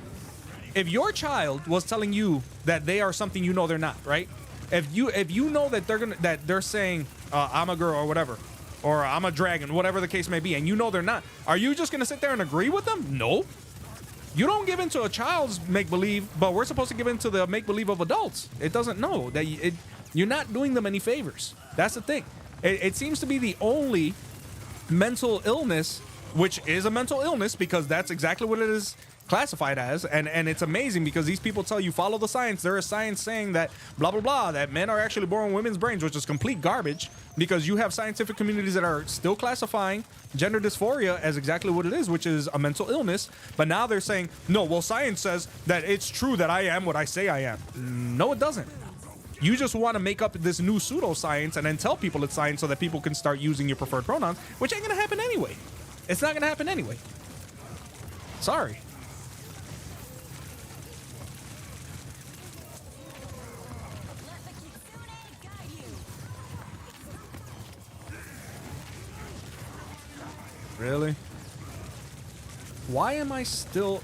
If your child was telling you that they are something you know they're not, right? If you know that they're saying I'm a girl or whatever, or I'm a dragon, whatever the case may be, and you know they're not, are you just gonna sit there and agree with them? No. You don't give into a child's make-believe, but we're supposed to give into the make-believe of adults. It doesn't know that you're not doing them any favors. That's the thing. It seems to be the only mental illness, which is a mental illness because that's exactly what it is classified as, and it's amazing because these people tell you follow the science. There is science saying that blah blah blah, that men are actually born with women's brains, which is complete garbage because you have scientific communities that are still classifying gender dysphoria as exactly what it is, which is a mental illness. But now they're saying no, well, science says that it's true that I am what I say I am. No, it doesn't. You just want to make up this new pseudoscience and then tell people it's science so that people can start using your preferred pronouns, which ain't gonna happen anyway. It's not gonna happen anyway. Sorry. Really? Why am I still...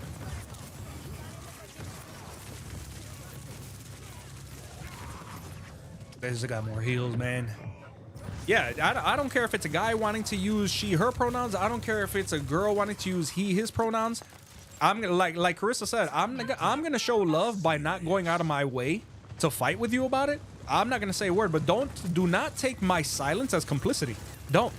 This got more heals, man. Yeah, I don't care if it's a guy wanting to use she, her pronouns. I don't care if it's a girl wanting to use he, his pronouns. I'm gonna, like Carissa said, I'm gonna show love by not going out of my way to fight with you about it. I'm not gonna say a word, but do not take my silence as complicity. Don't.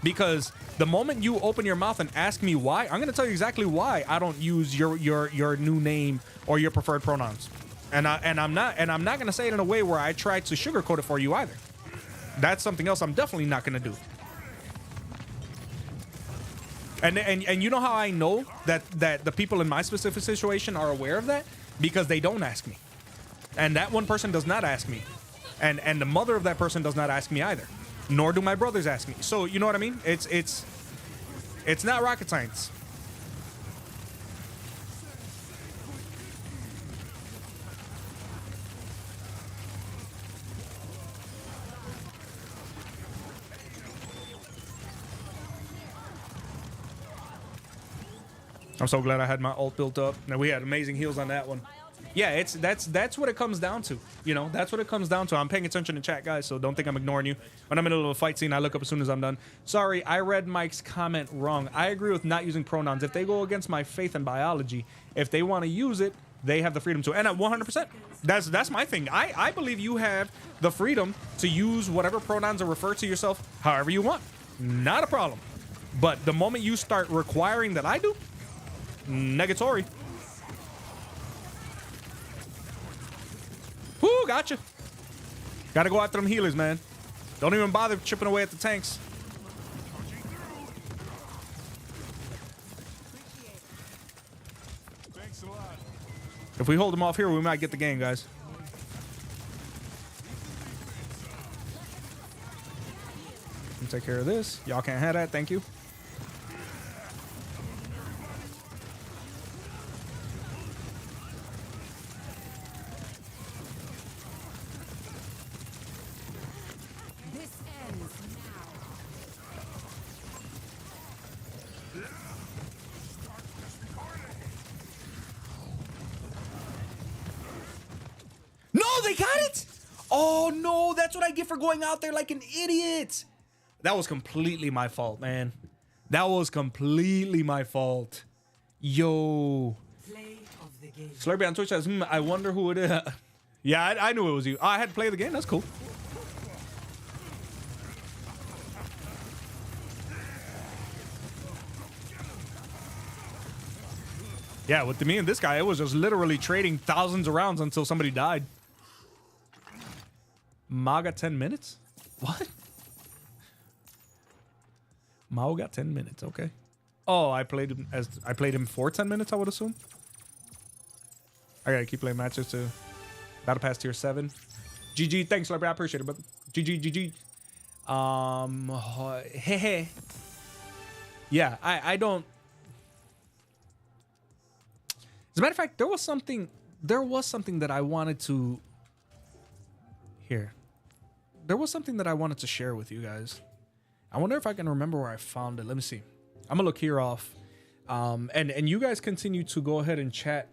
Because the moment you open your mouth and ask me why, I'm gonna tell you exactly why I don't use your new name or your preferred pronouns. And I'm not gonna say it in a way where I try to sugarcoat it for you either. That's something else I'm definitely not gonna do. And you know how I know that the people in my specific situation are aware of that? Because they don't ask me. And that one person does not ask me. And the mother of that person does not ask me either. Nor do my brothers ask me. So you know what I mean? It's not rocket science. I'm so glad I had my ult built up. Now we had amazing heals on that one. Yeah, that's what it comes down to. You know, that's what it comes down to. I'm paying attention to chat, guys, so don't think I'm ignoring you. When I'm in the middle of a fight scene, I look up as soon as I'm done. Sorry, I read Mike's comment wrong. I agree with not using pronouns. If they go against my faith in biology, if they want to use it, they have the freedom to. And at 100%, that's my thing. I believe you have the freedom to use whatever pronouns or refer to yourself however you want. Not a problem. But the moment you start requiring that I do, negatory. Whoo, gotcha. Gotta go after them healers, man. Don't even bother chipping away at the tanks. Thanks a lot. If we hold them off here, we might get the game, guys. Let me take care of this. Y'all can't have that. Thank you. Oh, no. That's what I get for going out there like an idiot. That was completely my fault, man. That was completely my fault. Yo. Play of the game. Slurpee on Twitch says, I wonder who it is. Yeah, I knew it was you. I had to play the game. That's cool. Yeah, with me and this guy, it was just literally trading thousands of rounds until somebody died. Mao got 10 minutes? What? Mao got 10 minutes, okay. Oh, I played him for 10 minutes, I would assume. I gotta keep playing matches to Battle Pass tier 7. GG, thanks, Slurpee. I appreciate it, but GG. Hey. Yeah, I don't. As a matter of fact, there was something that I wanted to There was something that I wanted to share with you guys. I wonder if I can remember where I found it. Let me see. I'm gonna look here off. And you guys continue to go ahead and chat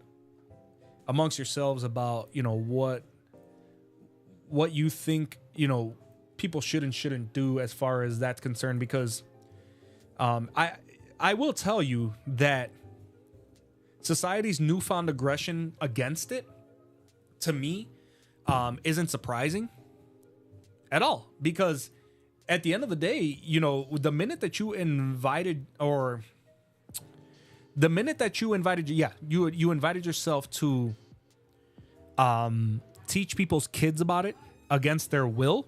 amongst yourselves about, you know, what you think, you know, people should and shouldn't do as far as that's concerned, because I will tell you that society's newfound aggression against it, to me, isn't surprising at all, because at the end of the day, you know, the minute that you invited yourself to teach people's kids about it against their will,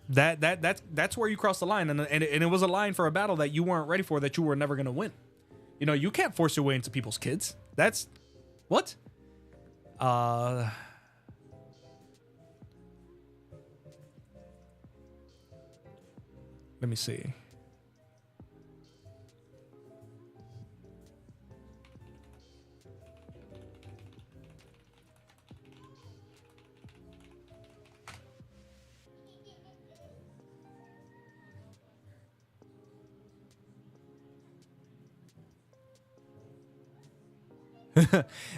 that's where you cross the line, and it was a line for a battle that you weren't ready for, that you were never going to win. You know, you can't force your way into people's kids. That's what? Let me see.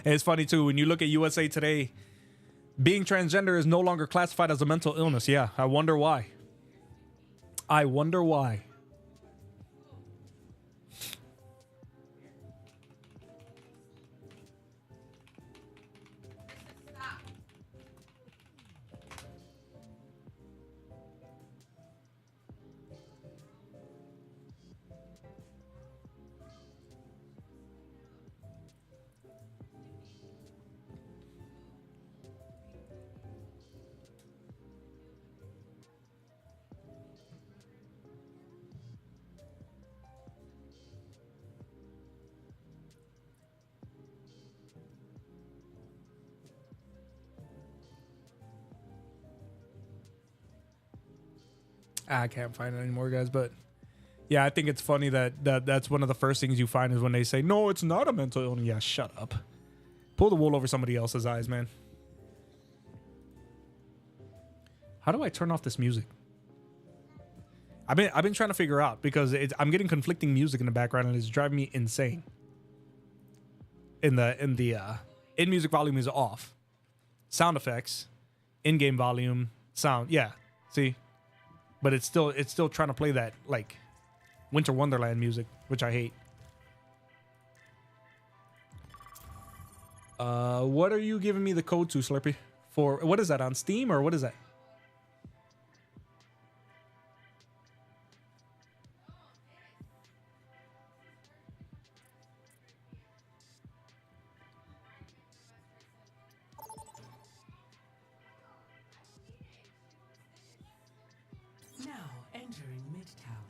It's funny too, when you look at USA Today, being transgender is no longer classified as a mental illness. Yeah, I wonder why. I can't find it anymore, guys, but yeah, I think it's funny that's one of the first things you find is when they say, no, it's not a mental illness. Yeah, shut up. Pull the wool over somebody else's eyes, man. How do I turn off this music? I've been trying to figure out, because I'm getting conflicting music in the background and it's driving me insane. In-music volume is off. Sound effects, in-game volume, sound. Yeah, see? But it's still trying to play that like Winter Wonderland music, which I hate. What are you giving me the code to, Slurpee? For what is that, on Steam or what is that? Now entering Midtown.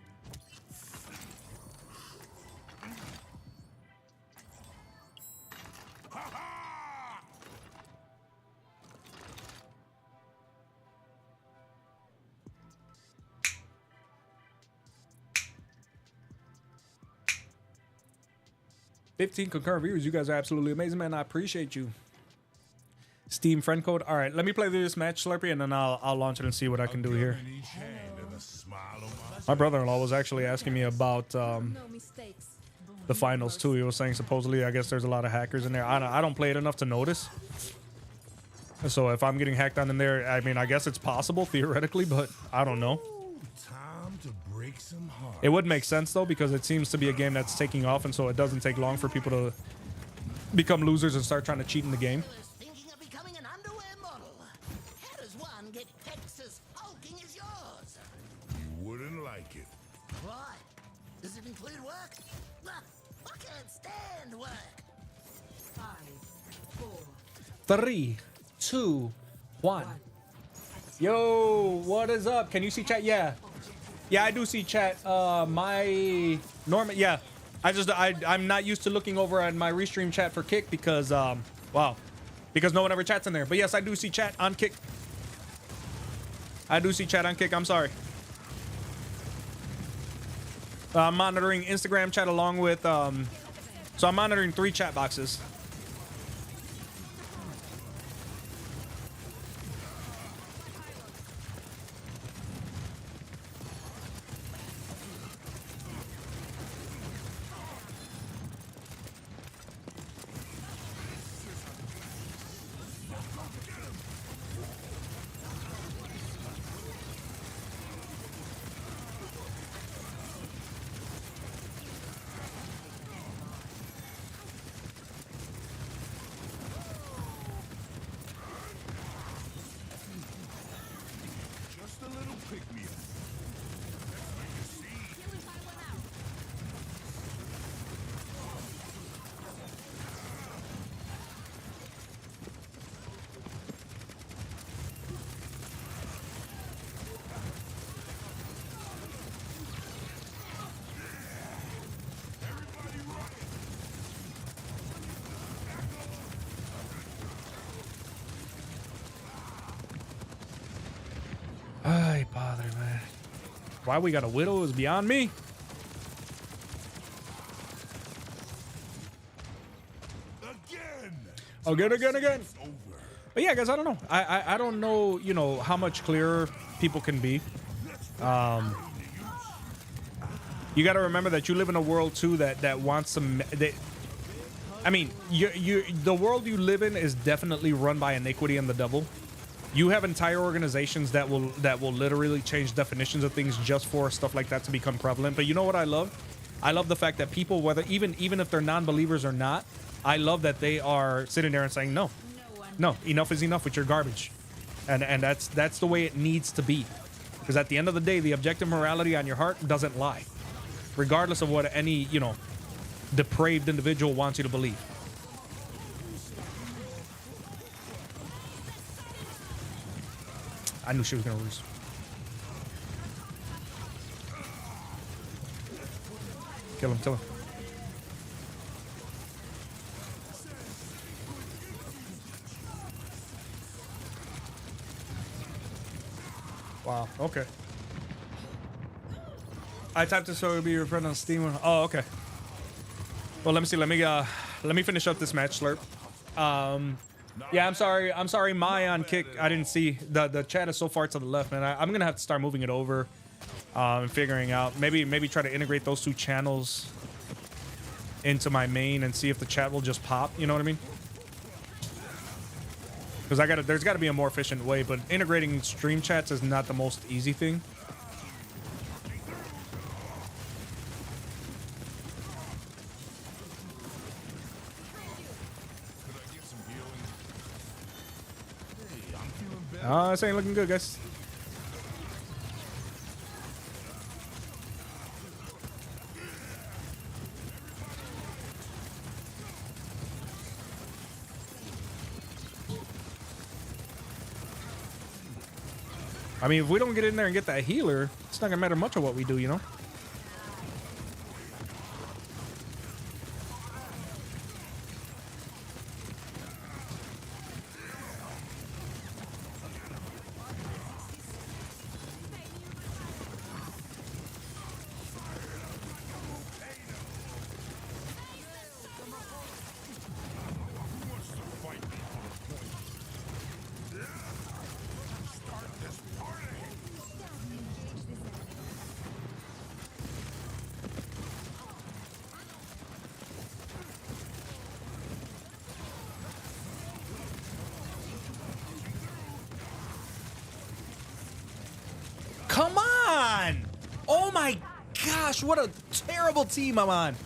$15 concurrent viewers. You guys are absolutely amazing, man. I appreciate you. Steam friend code. All right, let me play this match, Slurpee, and then I'll launch it and see what I can do here. My brother-in-law was actually asking me about the finals too. He was saying supposedly, I guess there's a lot of hackers in there. I don't play it enough to notice. So if I'm getting hacked on in there, I mean, I guess it's possible theoretically, but I don't know. Time to break some hearts. It would make sense though, because it seems to be a game that's taking off, and so it doesn't take long for people to become losers and start trying to cheat in the game. Thinking of becoming an underwear model. How does one get pecs as hulking as yours? You wouldn't like it. Why? Does it include work? I can't stand work. 5, 4, 3, 2, 1. Yo, what is up? Can you see chat? Yeah, I do see chat. My Norman, yeah. I'm not used to looking over at my restream chat for Kick because because no one ever chats in there. But yes, I do see chat on Kick. I do see chat on Kick. I'm sorry. I'm monitoring Instagram chat along with so I'm monitoring 3 chat boxes. Just a little pick-me-up. Let's make a scene. Ay, padre, man. Why we got a widow is beyond me. Again. But yeah, guys, I don't know. I don't know, you know, how much clearer people can be. You got to remember that you live in a world too that wants some. I mean, the world you live in is definitely run by iniquity and the devil. You have entire organizations that will literally change definitions of things just for stuff like that to become prevalent. But you know what I love? I love the fact that people, whether even if they're non-believers or not, I love that they are sitting there and saying, no, enough is enough with your garbage. And that's the way it needs to be. Because at the end of the day, the objective morality on your heart doesn't lie. Regardless of what any, you know, depraved individual wants you to believe. I knew she was gonna lose. Kill him. Wow, okay. I typed this so it would be your friend on Steam. Oh, okay. Well, let me see. Let me finish up this match, Slurp. Yeah, I'm sorry, Mai on Kick. I didn't see the chat is so far to the left, man. I'm gonna have to start moving it over and figuring out maybe try to integrate those 2 channels into my main and see if the chat will just pop. You know what I mean? Because there's got to be a more efficient way, but integrating stream chats is not the most easy thing. This ain't looking good, guys. I mean, if we don't get in there and get that healer, it's not gonna matter much of what we do, you know? my gosh, what a terrible team I'm on.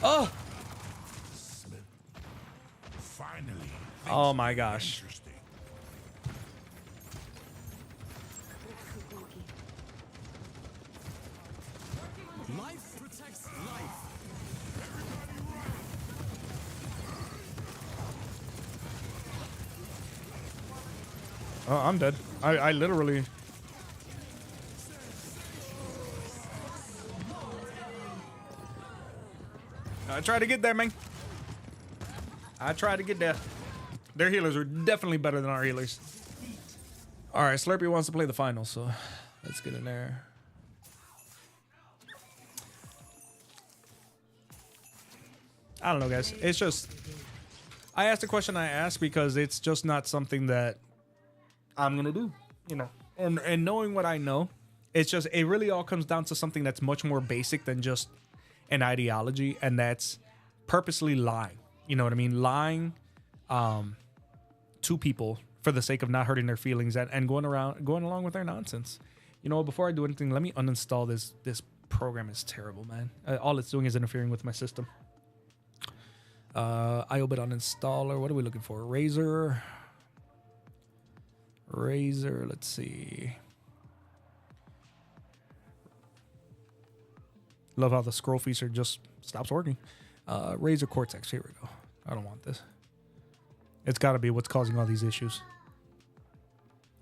Oh. Finally. Oh my gosh. Interesting. Life protects life. Oh, I'm dead. I literally. I tried to get there, man. I tried to get there. Their healers are definitely better than our healers. All right, Slurpee wants to play the finals, so let's get in there. I don't know, guys. It's just, I asked the question I asked because it's just not something that I'm gonna do, you know. And knowing what I know, it's just, it really all comes down to something that's much more basic than just an ideology, and that's purposely lying. You know what I mean? Lying to people for the sake of not hurting their feelings and going along with their nonsense. You know, before I do anything, let me uninstall this. This program is terrible, man. All it's doing is interfering with my system. IOBIT uninstaller. What are we looking for? Razor. Let's see. Love how the scroll feature just stops working. Razor Cortex. Here we go. I don't want this. It's got to be what's causing all these issues.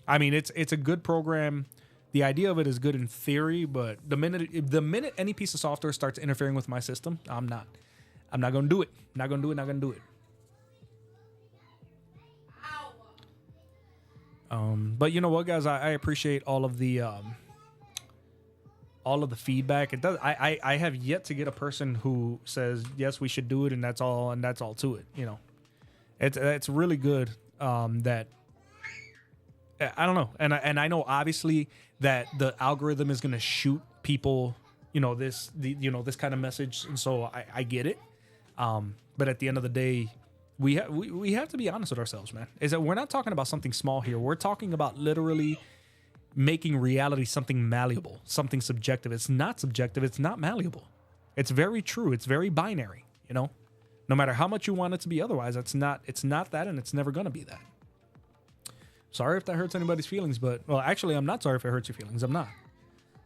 I mean, it's a good program. The idea of it is good in theory, but the minute any piece of software starts interfering with my system, I'm not going to do it. Not going to do it. But you know what, guys? I appreciate all of the feedback. It does. I have yet to get a person who says yes, we should do it, and that's all to it. You know, it's really good. That I don't know, and I know obviously that the algorithm is going to shoot people, you know, this kind of message, and so I get it. But at the end of the day, we have to be honest with ourselves, man. Is that we're not talking about something small here. We're talking about literally making reality something malleable, something subjective. It's not subjective. It's not malleable. It's very true. It's very binary. You know, no matter how much you want it to be otherwise, it's not that, and it's never going to be that. Sorry if that hurts anybody's feelings, but well, actually, I'm not sorry if it hurts your feelings. I'm not,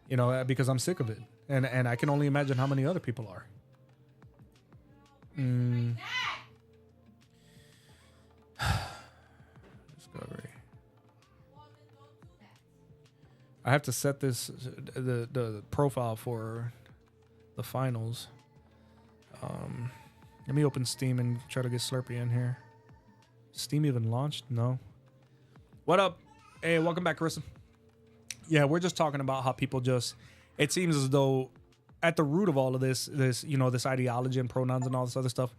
you know, because I'm sick of it, and I can only imagine how many other people are. Discovery. I have to set this the profile for the finals. Let me open Steam and try to get Slurpee in here. Steam even launched? No. What up? Hey, welcome back, Carissa. Yeah, we're just talking about how people just, it seems as though at the root of all of this, you know, this ideology and pronouns and all this other stuff,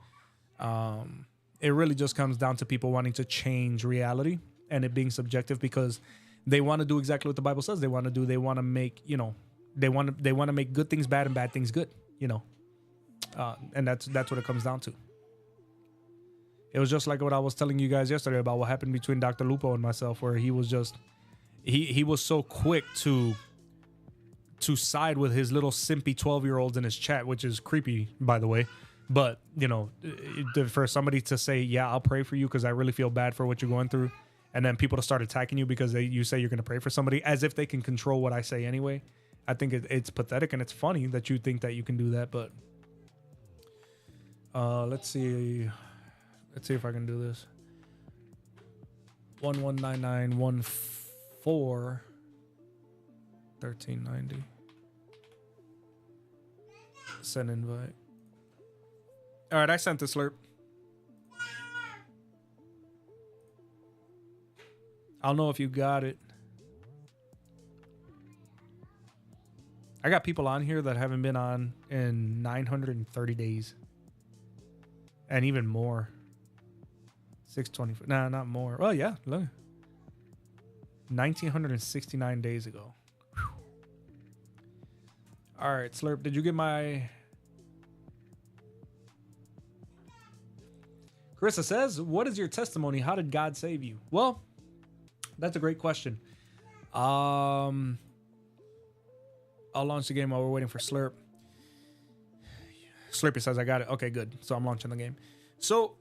it really just comes down to people wanting to change reality and it being subjective because they want to do exactly what the Bible says they want to do. They want to make, you know, they want to make good things bad and bad things good, you know. And that's what it comes down to. It was just like what I was telling you guys yesterday about what happened between Dr. Lupo and myself, where he was just, he was so quick to side with his little simpy 12-year-olds in his chat, which is creepy, by the way. But, you know, for somebody to say, yeah, I'll pray for you because I really feel bad for what you're going through. And then people to start attacking you because you say you're going to pray for somebody as if they can control what I say anyway. I think it's pathetic, and it's funny that you think that you can do that. But let's see if I can do this. 119914 1390. Send invite. All right, I sent the slurp. I'll know if you got it. I got people on here that haven't been on in 930 days. And even more. 620. Nah, not more. Well, yeah, look. 1969 days ago. Whew. All right, Slurp, did you get my... Carissa says, what is your testimony? How did God save you? Well, that's a great question. A I'll launch the game while we're waiting for Slurp. Slurpy says I got it. Okay, good. So I'm launching the game. So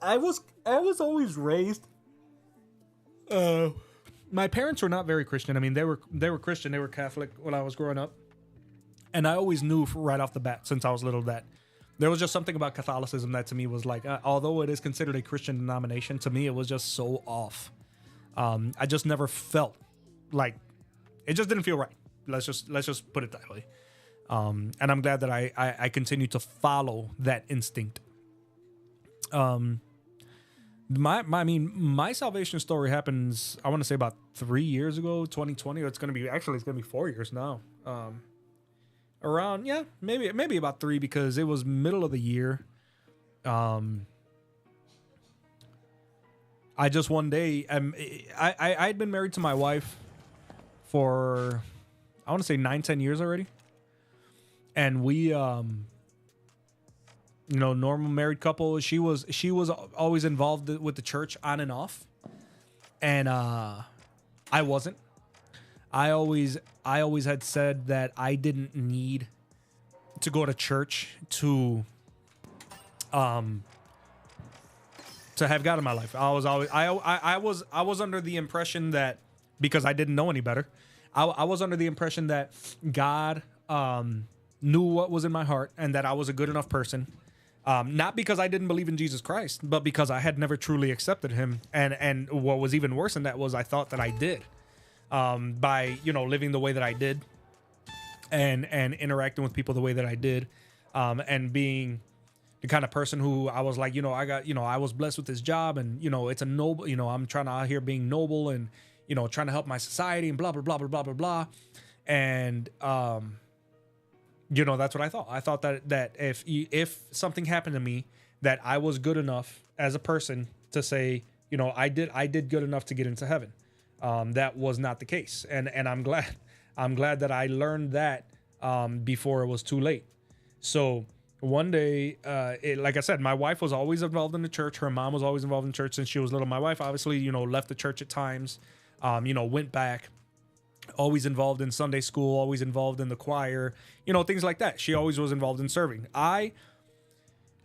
I was always raised. My parents were not very Christian. I mean, they were Christian. They were Catholic when I was growing up, and I always knew right off the bat since I was little that there was just something about Catholicism that to me was like, although it is considered a Christian denomination, to me it was just so off. I just never felt like it just didn't feel right. Let's just put it that way. And I'm glad that I continue to follow that instinct. My salvation story happens, I want to say about 3 years ago, 2020. It's going to be 4 years now. Around, maybe about 3, because it was middle of the year. I just one day, I'd been married to my wife for, I want to say 9-10 years already. And we, normal married couple. She was always involved with the church on and off. And I wasn't. I always had said that I didn't need to go to church to have God in my life. I was under the impression that, because I didn't know any better, I was under the impression that God knew what was in my heart and that I was a good enough person. Not because I didn't believe in Jesus Christ, but because I had never truly accepted him. And what was even worse than that was I thought that I did, by, living the way that I did and interacting with people the way that I did, and being the kind of person who I was like, I was blessed with this job, and, it's a noble, I'm trying to out here being noble and, trying to help my society and blah, blah, blah, blah, blah, blah, blah. And, that's what I thought. I thought that if something happened to me, that I was good enough as a person to say, I did good enough to get into heaven. That was not the case. And I'm glad that I learned that, before it was too late. So one day, like I said, my wife was always involved in the church. Her mom was always involved in church since she was little. My wife obviously, left the church at times, went back. Always involved in Sunday school, always involved in the choir, things like that. She always was involved in serving. I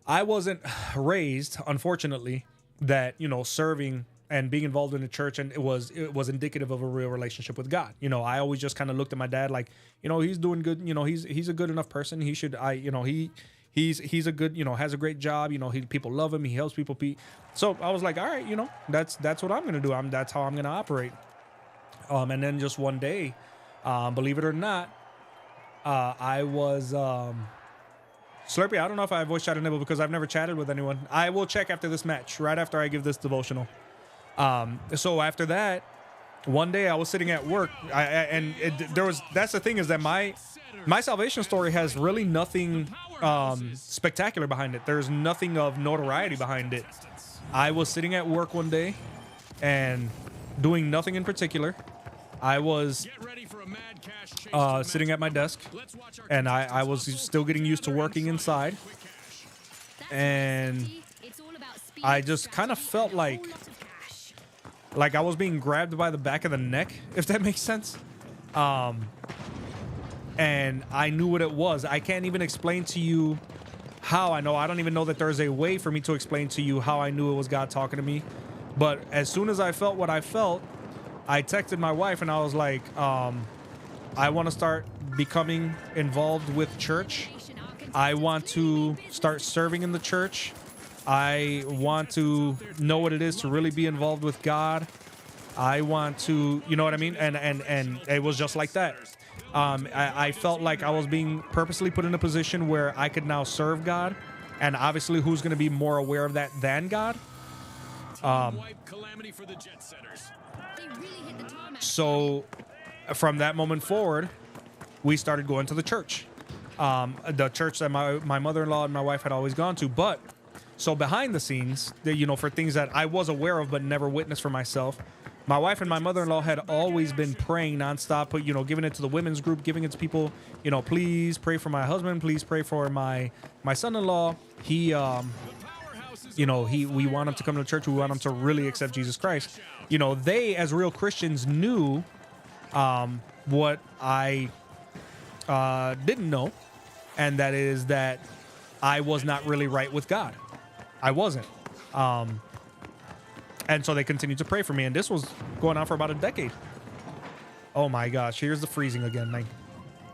wasn't raised, unfortunately, that, serving and being involved in the church, and it was indicative of a real relationship with God. I always just kind of looked at my dad like, he's doing good. He's a good enough person. He should, he's a good, has a great job. People love him. He helps people. So I was like, all right, that's what I'm going to do. That's how I'm going to operate. And then just one day, believe it or not, I was, Slurpee, I don't know if I voice chatted Nibble because I've never chatted with anyone. I will check after this match, right after I give this devotional. So after that, one day I was sitting at work, that's the thing, is that my salvation story has really nothing spectacular behind it. There's nothing of notoriety behind it. I was sitting at work one day and doing nothing in particular. I was sitting at my desk, and I was still getting used to working inside, and I just kind of felt like I was being grabbed by the back of the neck, if that makes sense. And I knew what it was. I can't even explain to you how I know. I don't even know that there's a way for me to explain to you how I knew it was God talking to me. But as soon as I felt what I felt, I texted my wife and I was like, I want to start becoming involved with church. I want to start serving in the church. I want to know what it is to really be involved with God. I want to, you know what I mean? And it was just like that. I felt like I was being purposely put in a position where I could now serve God. And obviously, who's going to be more aware of that than God? So from that moment forward, we started going to the church. The church that my mother-in-law and my wife had always gone to. But so behind the scenes, for things that I was aware of but never witnessed for myself, my wife and my mother-in-law had always been praying nonstop, giving it to the women's group, giving it to people, please pray for my husband, please pray for my son-in-law. We want him to come to church. We want him to really accept Jesus Christ. They, as real Christians, knew what I didn't know, and that is that I was not really right with God. I wasn't. And so they continued to pray for me, and this was going on for about a decade. Oh my gosh, here's the freezing again, man.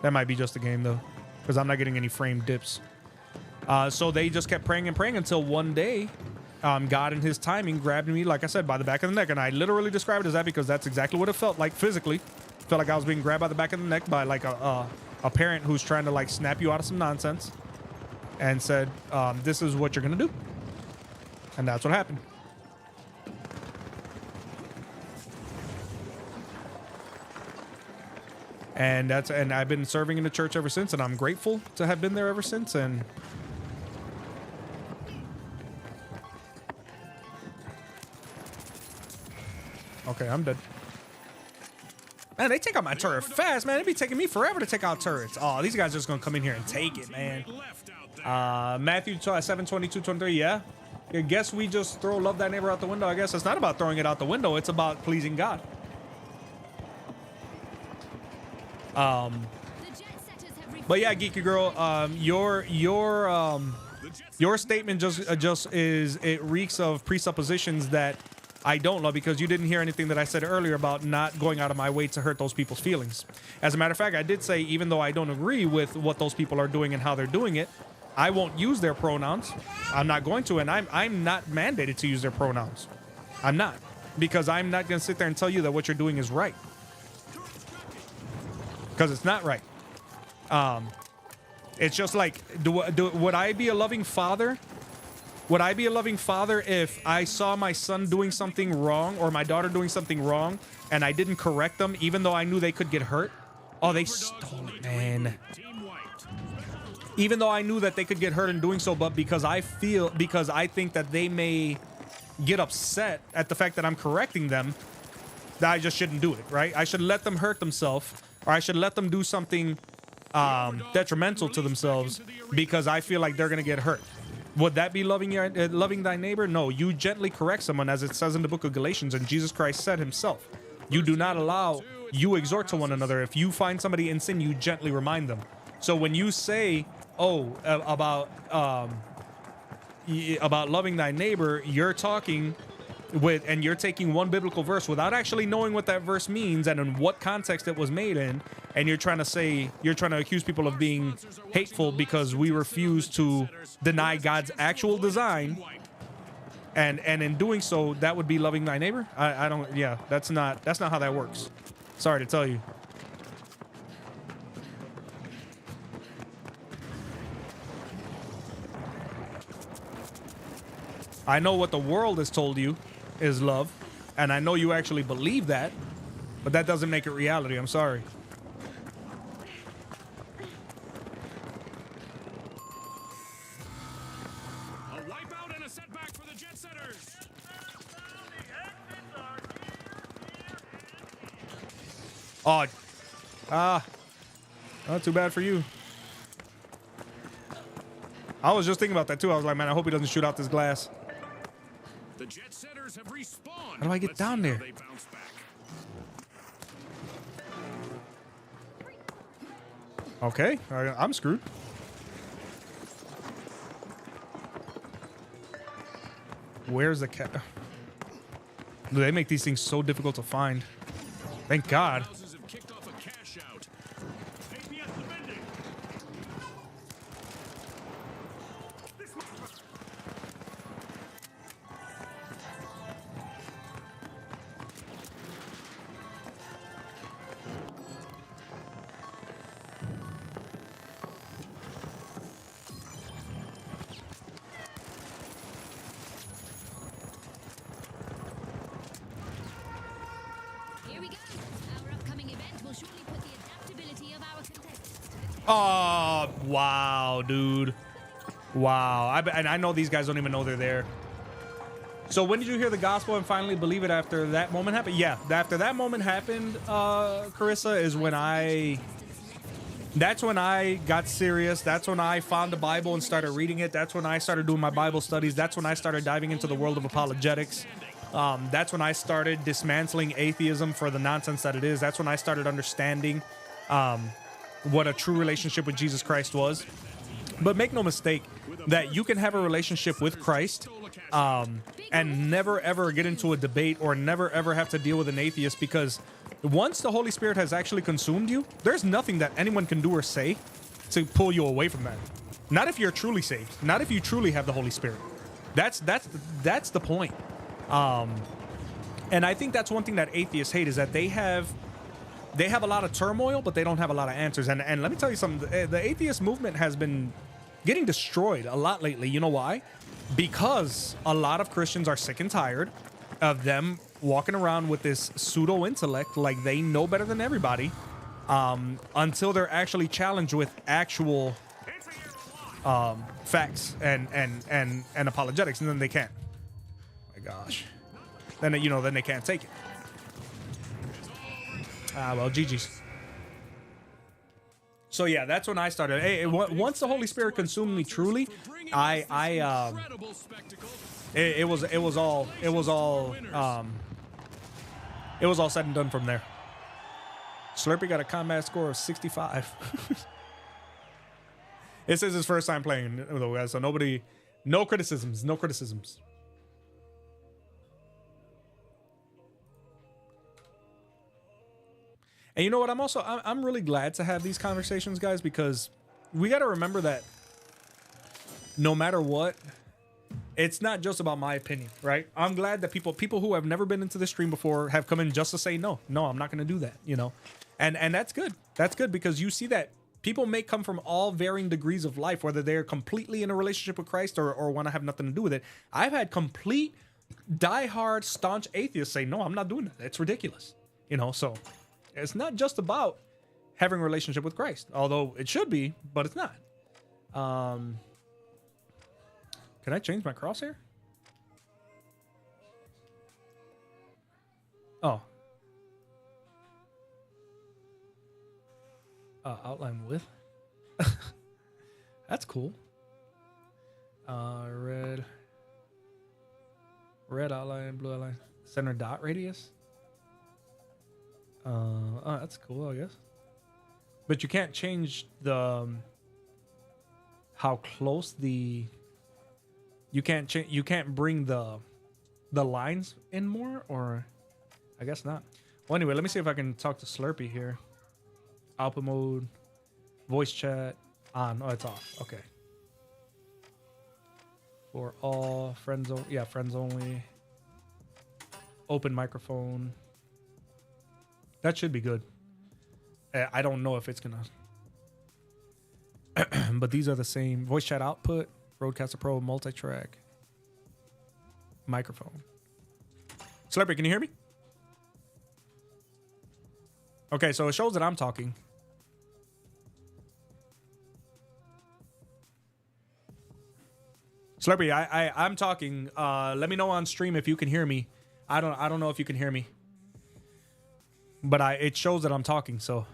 That might be just a game though, because I'm not getting any frame dips. So they just kept praying and praying until one day, God in his timing grabbed me, like I said, by the back of the neck. And I literally describe it as that because that's exactly what it felt like physically. Felt like I was being grabbed by the back of the neck by like a parent who's trying to like snap you out of some nonsense, and said, this is what you're gonna do. And that's what happened. And I've been serving in the church ever since, and I'm grateful to have been there ever since. And okay, I'm dead. Man, they take out my turret fast, man. It'd be taking me forever to take out turrets. Oh, these guys are just gonna come in here and take it, man. Matthew 7:22-23, yeah. I guess we just throw love thy neighbor out the window. I guess it's not about throwing it out the window. It's about pleasing God. But yeah, Geeky Girl, your statement just is, it reeks of presuppositions that I don't love, because you didn't hear anything that I said earlier about not going out of my way to hurt those people's feelings. As a matter of fact, I did say, even though I don't agree with what those people are doing and how they're doing it, I won't use their pronouns. I'm not going to, and I'm not mandated to use their pronouns. I'm not, because I'm not going to sit there and tell you that what you're doing is right, because it's not right. It's just like, would I be a loving father? Would I be a loving father if I saw my son doing something wrong or my daughter doing something wrong and I didn't correct them, even though I knew they could get hurt? Oh, they stole it, man. Even though I knew that they could get hurt in doing so, but because I think that they may get upset at the fact that I'm correcting them, that I just shouldn't do it, right? I should let them hurt themselves, or I should let them do something detrimental to themselves because I feel like they're gonna get hurt. Would that be loving thy neighbor? No, you gently correct someone, as it says in the book of Galatians, and Jesus Christ said himself, you do not allow, you exhort to one another. If you find somebody in sin, you gently remind them. So when you say, about loving thy neighbor, you're talking with, and you're taking one biblical verse without actually knowing what that verse means and in what context it was made in, and you're trying to accuse people of being hateful because we refuse to deny God's actual design, and in doing so, that would be loving thy neighbor. I don't, yeah, that's not how that works. Sorry to tell you. I know what the world has told you is love, and I know you actually believe that, but that doesn't make it reality. I'm sorry. A wipeout and a setback for the Jet Setters. Oh, not too bad for you. I was just thinking about that too. I was like, man, I hope he doesn't shoot out this glass. The Jet Setters have respawned. How do I get down there? They bounce back. Okay, I'm screwed. Where's the cat? They make these things so difficult to find. Thank God. Houses have kicked off a cash out. Take me at the vending. Here we go. Our upcoming event will surely put the adaptability of our contestants to the test. Oh, wow, dude. Wow. And I know these guys don't even know they're there. So when did you hear the gospel and finally believe it after that moment happened? Yeah, after that moment happened, Carissa, is when that's when I got serious. That's when I found the Bible and started reading it. That's when I started doing my Bible studies. That's when I started diving into the world of apologetics. That's when I started dismantling atheism for the nonsense that it is. That's when I started understanding what a true relationship with Jesus Christ was. But make no mistake that you can have a relationship with Christ and never ever get into a debate or never ever have to deal with an atheist, because once the Holy Spirit has actually consumed you, there's nothing that anyone can do or say to pull you away from that. Not if you're truly saved. Not if you truly have the Holy Spirit. That's the point. And I think that's one thing that atheists hate, is that they have a lot of turmoil, but they don't have a lot of answers. And let me tell you something. The atheist movement has been getting destroyed a lot lately. You know why? Because a lot of Christians are sick and tired of them walking around with this pseudo intellect, like they know better than everybody, until they're actually challenged with actual facts and apologetics, and then they can't. My gosh. Then they can't take it. Well, GG's. So yeah, that's when I started. Hey, once the Holy Spirit consumed me truly, it was all said and done from there. Slurpee got a combat score of 65. It says his first time playing, though, guys. So no criticisms. And you know what? I'm really glad to have these conversations, guys, because we got to remember that no matter what, it's not just about my opinion, right? I'm glad that people who have never been into the stream before have come in just to say, no, I'm not going to do that, and that's good. That's good, because you see that people may come from all varying degrees of life, whether they're completely in a relationship with Christ or want to have nothing to do with it. I've had complete, diehard, staunch atheists say, no, I'm not doing that. It's ridiculous, so it's not just about having a relationship with Christ, although it should be, but it's not. Can I change my crosshair? Oh. Outline width. That's cool. Red outline, blue outline, center dot radius. Oh, that's cool, I guess. But you can't change the how close the. You can't bring the lines in more, or I guess not. Well, anyway, let me see if I can talk to Slurpee here. Output mode, voice chat on. Oh, it's off. Okay. For all friends, friends only. Open microphone. That should be good. I don't know if it's gonna. But these are the same. Voice chat output. Rodecaster Pro, multi-track, microphone. Slurpee, can you hear me? Okay, so it shows that I'm talking. Slurpee, I'm talking. Let me know on stream if you can hear me. I don't know if you can hear me, but it shows that I'm talking. So.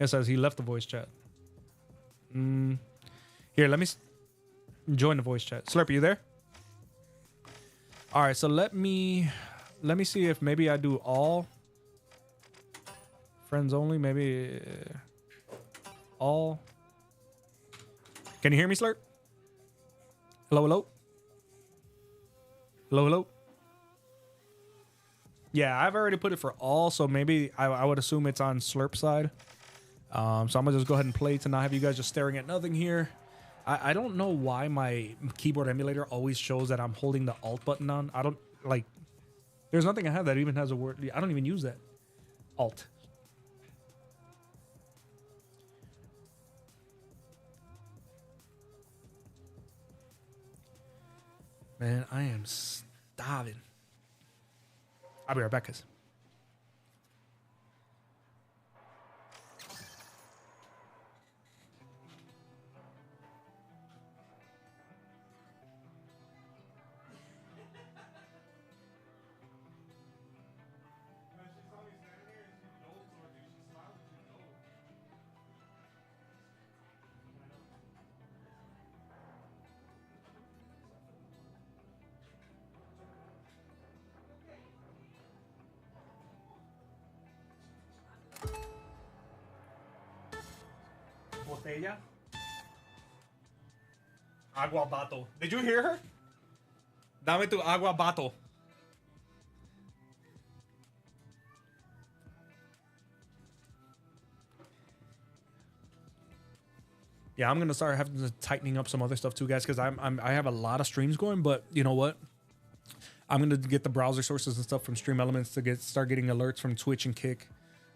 It says he left the voice chat. Here, let me join the voice chat. Slurpee, you there? All right, so let me see if maybe I do all friends only. Maybe all. Can you hear me, Slurp? Hello. Yeah, I've already put it for all, so maybe I would assume it's on Slurp side. So I'm gonna just go ahead and play to not have you guys just staring at nothing here. I don't know why my keyboard emulator always shows that I'm holding the Alt button on. I don't like. There's nothing I have that even has a word. I don't even use that. Alt. Man, I am starving. I'll be right back, guys. botella. Agua bato. Did you hear her? Dame tu agua bato. Yeah, I'm gonna start having to tightening up some other stuff too, guys, because I have a lot of streams going. But you know what? I'm gonna get the browser sources and stuff from Stream Elements to start getting alerts from Twitch and Kick.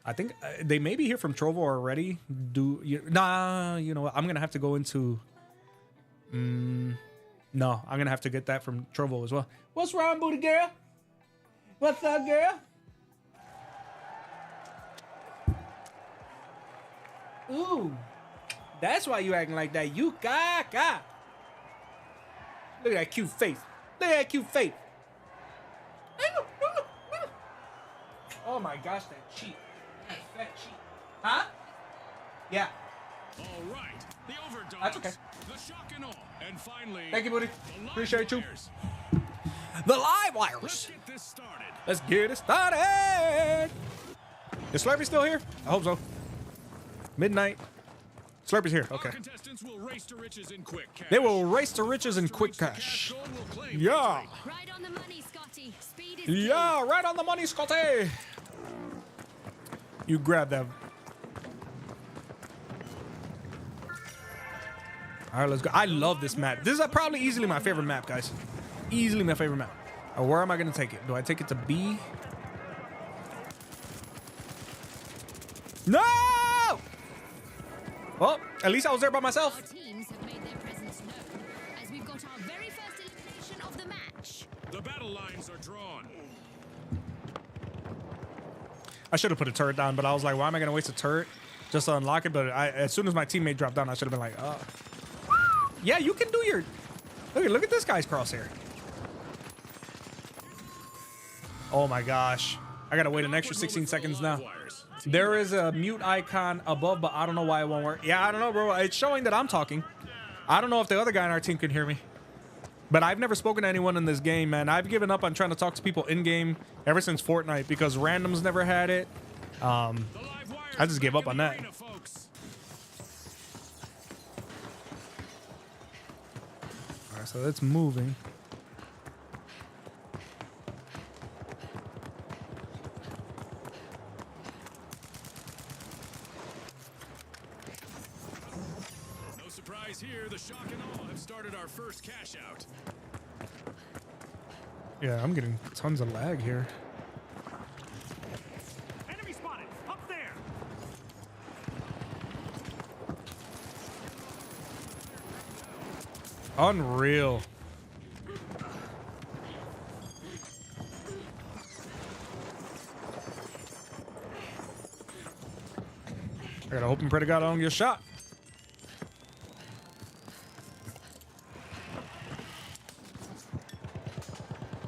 I think they may be here from Trovo already. Nah, you know what? I'm gonna have to go into. No, I'm gonna have to get that from Trovo as well. What's wrong, booty girl? What's up, girl? Ooh. That's why you acting like that. You gaga. Look at that cute face. Look at that cute face. Oh my gosh, that cheek. That fat cheek. Huh? Yeah. All right. The overdose. That's okay. The shock and awe. And finally, Thank you, buddy. the live Appreciate you. wires. The live wires. Let's get this started. Let's get it started. Is Slurpee still here? I hope so. Midnight. Slurpee's here. Okay. Our contestants will race to riches in quick cash. They will race to riches in First to quick reach the cash. goal will claim Yeah. victory. Right on the money, Scotty. Speed is key. Yeah, right on the money, Scotty. You grab that. All right, let's go. I love this map. This is probably easily my favorite map, guys. Easily my favorite map. Where am I going to take it? Do I take it to B? No! Well, at least I was there by Our myself. teams have made their presence known as we've got our very first elimination of the match. The battle lines are drawn. I should have put a turret down, but I was like, why am I going to waste a turret just to unlock it? But as soon as my teammate dropped down, I should have been like, oh. Yeah, you can do your... Look at this guy's crosshair. Oh my gosh. I got to wait an extra 16 seconds now. There is a mute icon above, but I don't know why it won't work. Yeah, I don't know, bro. It's showing that I'm talking. I don't know if the other guy on our team can hear me. But I've never spoken to anyone in this game, man. I've given up on trying to talk to people in-game ever since Fortnite because randoms never had it. I just gave up on that. All right, so it's moving. No surprise here. The shock and awe have started our first cash out. Yeah, I'm getting tons of lag here. Enemy spotted. Up there. Unreal. I gotta hope and pray to God I don't get shot.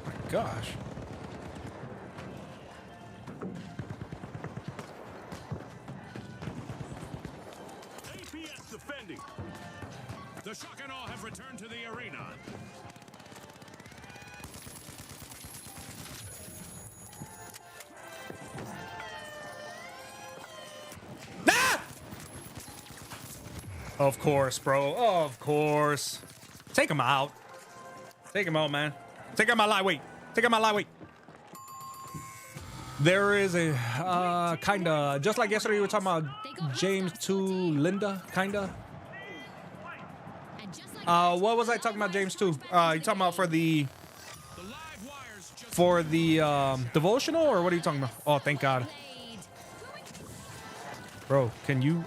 My gosh. APS defending. The shock and awe have returned to the arena. Ah! Of course, bro. Of course. Take him out. Take him out, man. Take out my lightweight. Take out my lightweight. There is a kind of just like yesterday we were talking about James to Linda, kind of. And just like What was I talking about James to? You talking about for the The live wires just devotional, or what are you talking about? Oh, thank God, played. bro. Can you?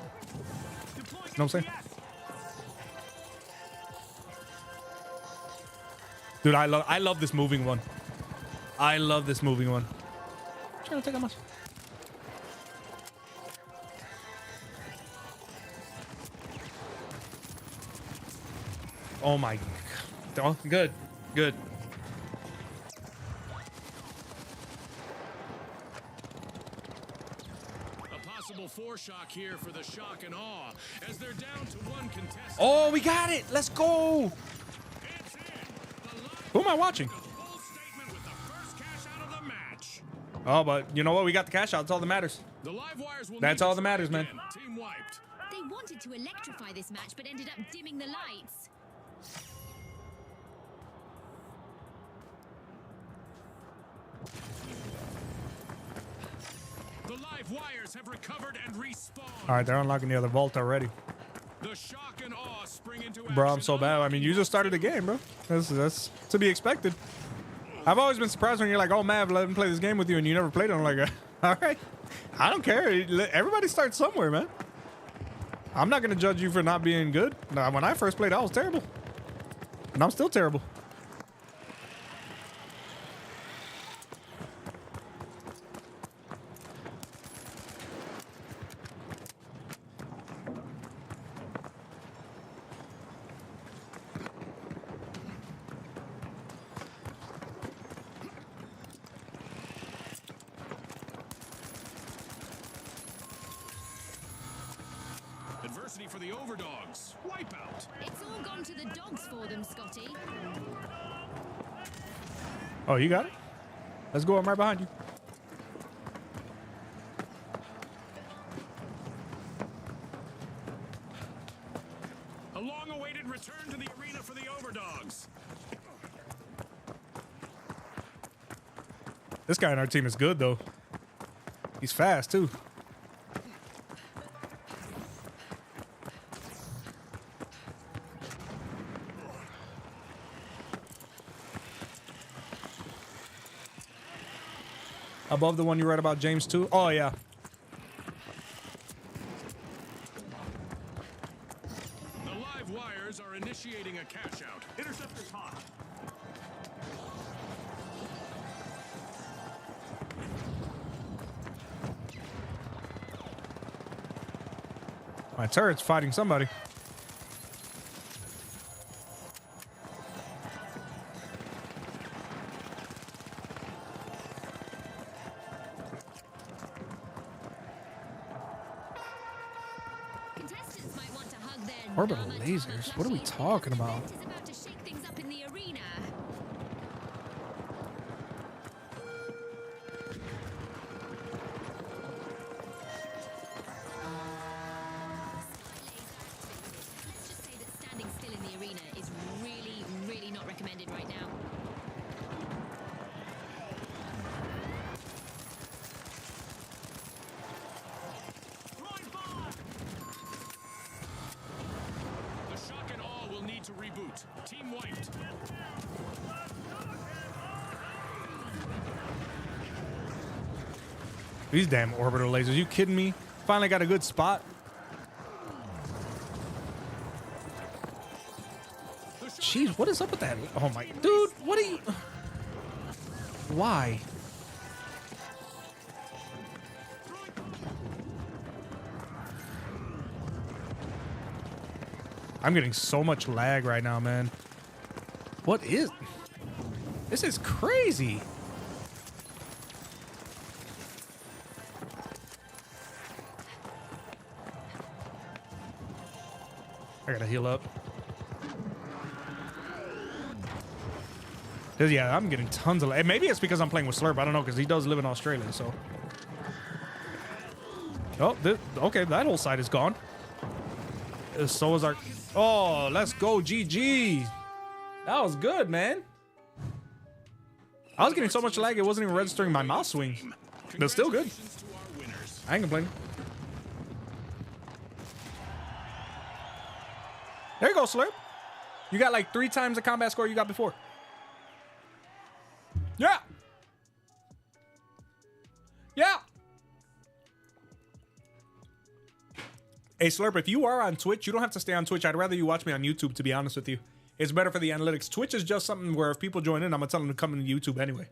deploying Know what I'm saying? APS. Dude, I love this moving one. I love this moving one. Trying to take out my... Oh my... Oh, good. Good. A possible foreshock here for the shock and awe as they're down to one contestant. Oh, we got it. Let's go. It's in. The live Who am I watching? make a bold statement with the first cash out of the match. Oh, but you know what? We got the cash out. That's all that matters. The live wires will That's need to all that try matters, man. again. Team wiped. They wanted to electrify this match, but ended up dimming the lights. The live wires have recovered and respawned. All right, they're unlocking the other vault already. The shock and awe spring into action. Bro, I'm so bad. I mean, you just started the game, bro. That's to be expected. I've always been surprised when you're like, oh, Mav, let me play this game with you, and you never played it. I'm like, all right, I don't care. Everybody starts somewhere, man. I'm not going to judge you for not being good. Now, when I first played, I was terrible. And I'm still terrible. Adversity for the overdogs. Wipeout. It's all gone to the dogs for them, Scotty. Oh, you got it? Let's go. I'm right behind you. A long-awaited return to the arena for the overdogs. This guy on our team is good, though. He's fast, too. Above the one you read about, James, too? Oh, yeah. The live wires are initiating a cash out. Interceptor's hot. My turret's fighting somebody. Contestants might want to hug their Orbital drama lasers? What are we plushies talking because about? the event is about to shake things up in the arena. Let's just say that standing still in the arena is really, really not recommended right now. The shock and awe will need to reboot. Team wiped. These damn orbital lasers. You kidding me? Finally got a good spot. Jeez, what is up with that? Oh my, dude, what are you? Why? I'm getting so much lag right now, man. What is? This is crazy. I gotta heal up. Yeah, I'm getting tons of lag. Maybe it's because I'm playing with Slurp. I don't know, because he does live in Australia, so. Oh, okay, that whole side is gone. So is our... Oh, let's go, GG. That was good, man. I was getting so much lag, it wasn't even registering my mouse swing. But still good. Congratulations to our winners. I ain't complaining. There you go, Slurp. You got like 3 times the combat score you got before. Yeah. Yeah. Hey, Slurp, if you are on Twitch, you don't have to stay on Twitch. I'd rather you watch me on YouTube, to be honest with you. It's better for the analytics. Twitch is just something where if people join in, I'm going to tell them to come to YouTube anyway.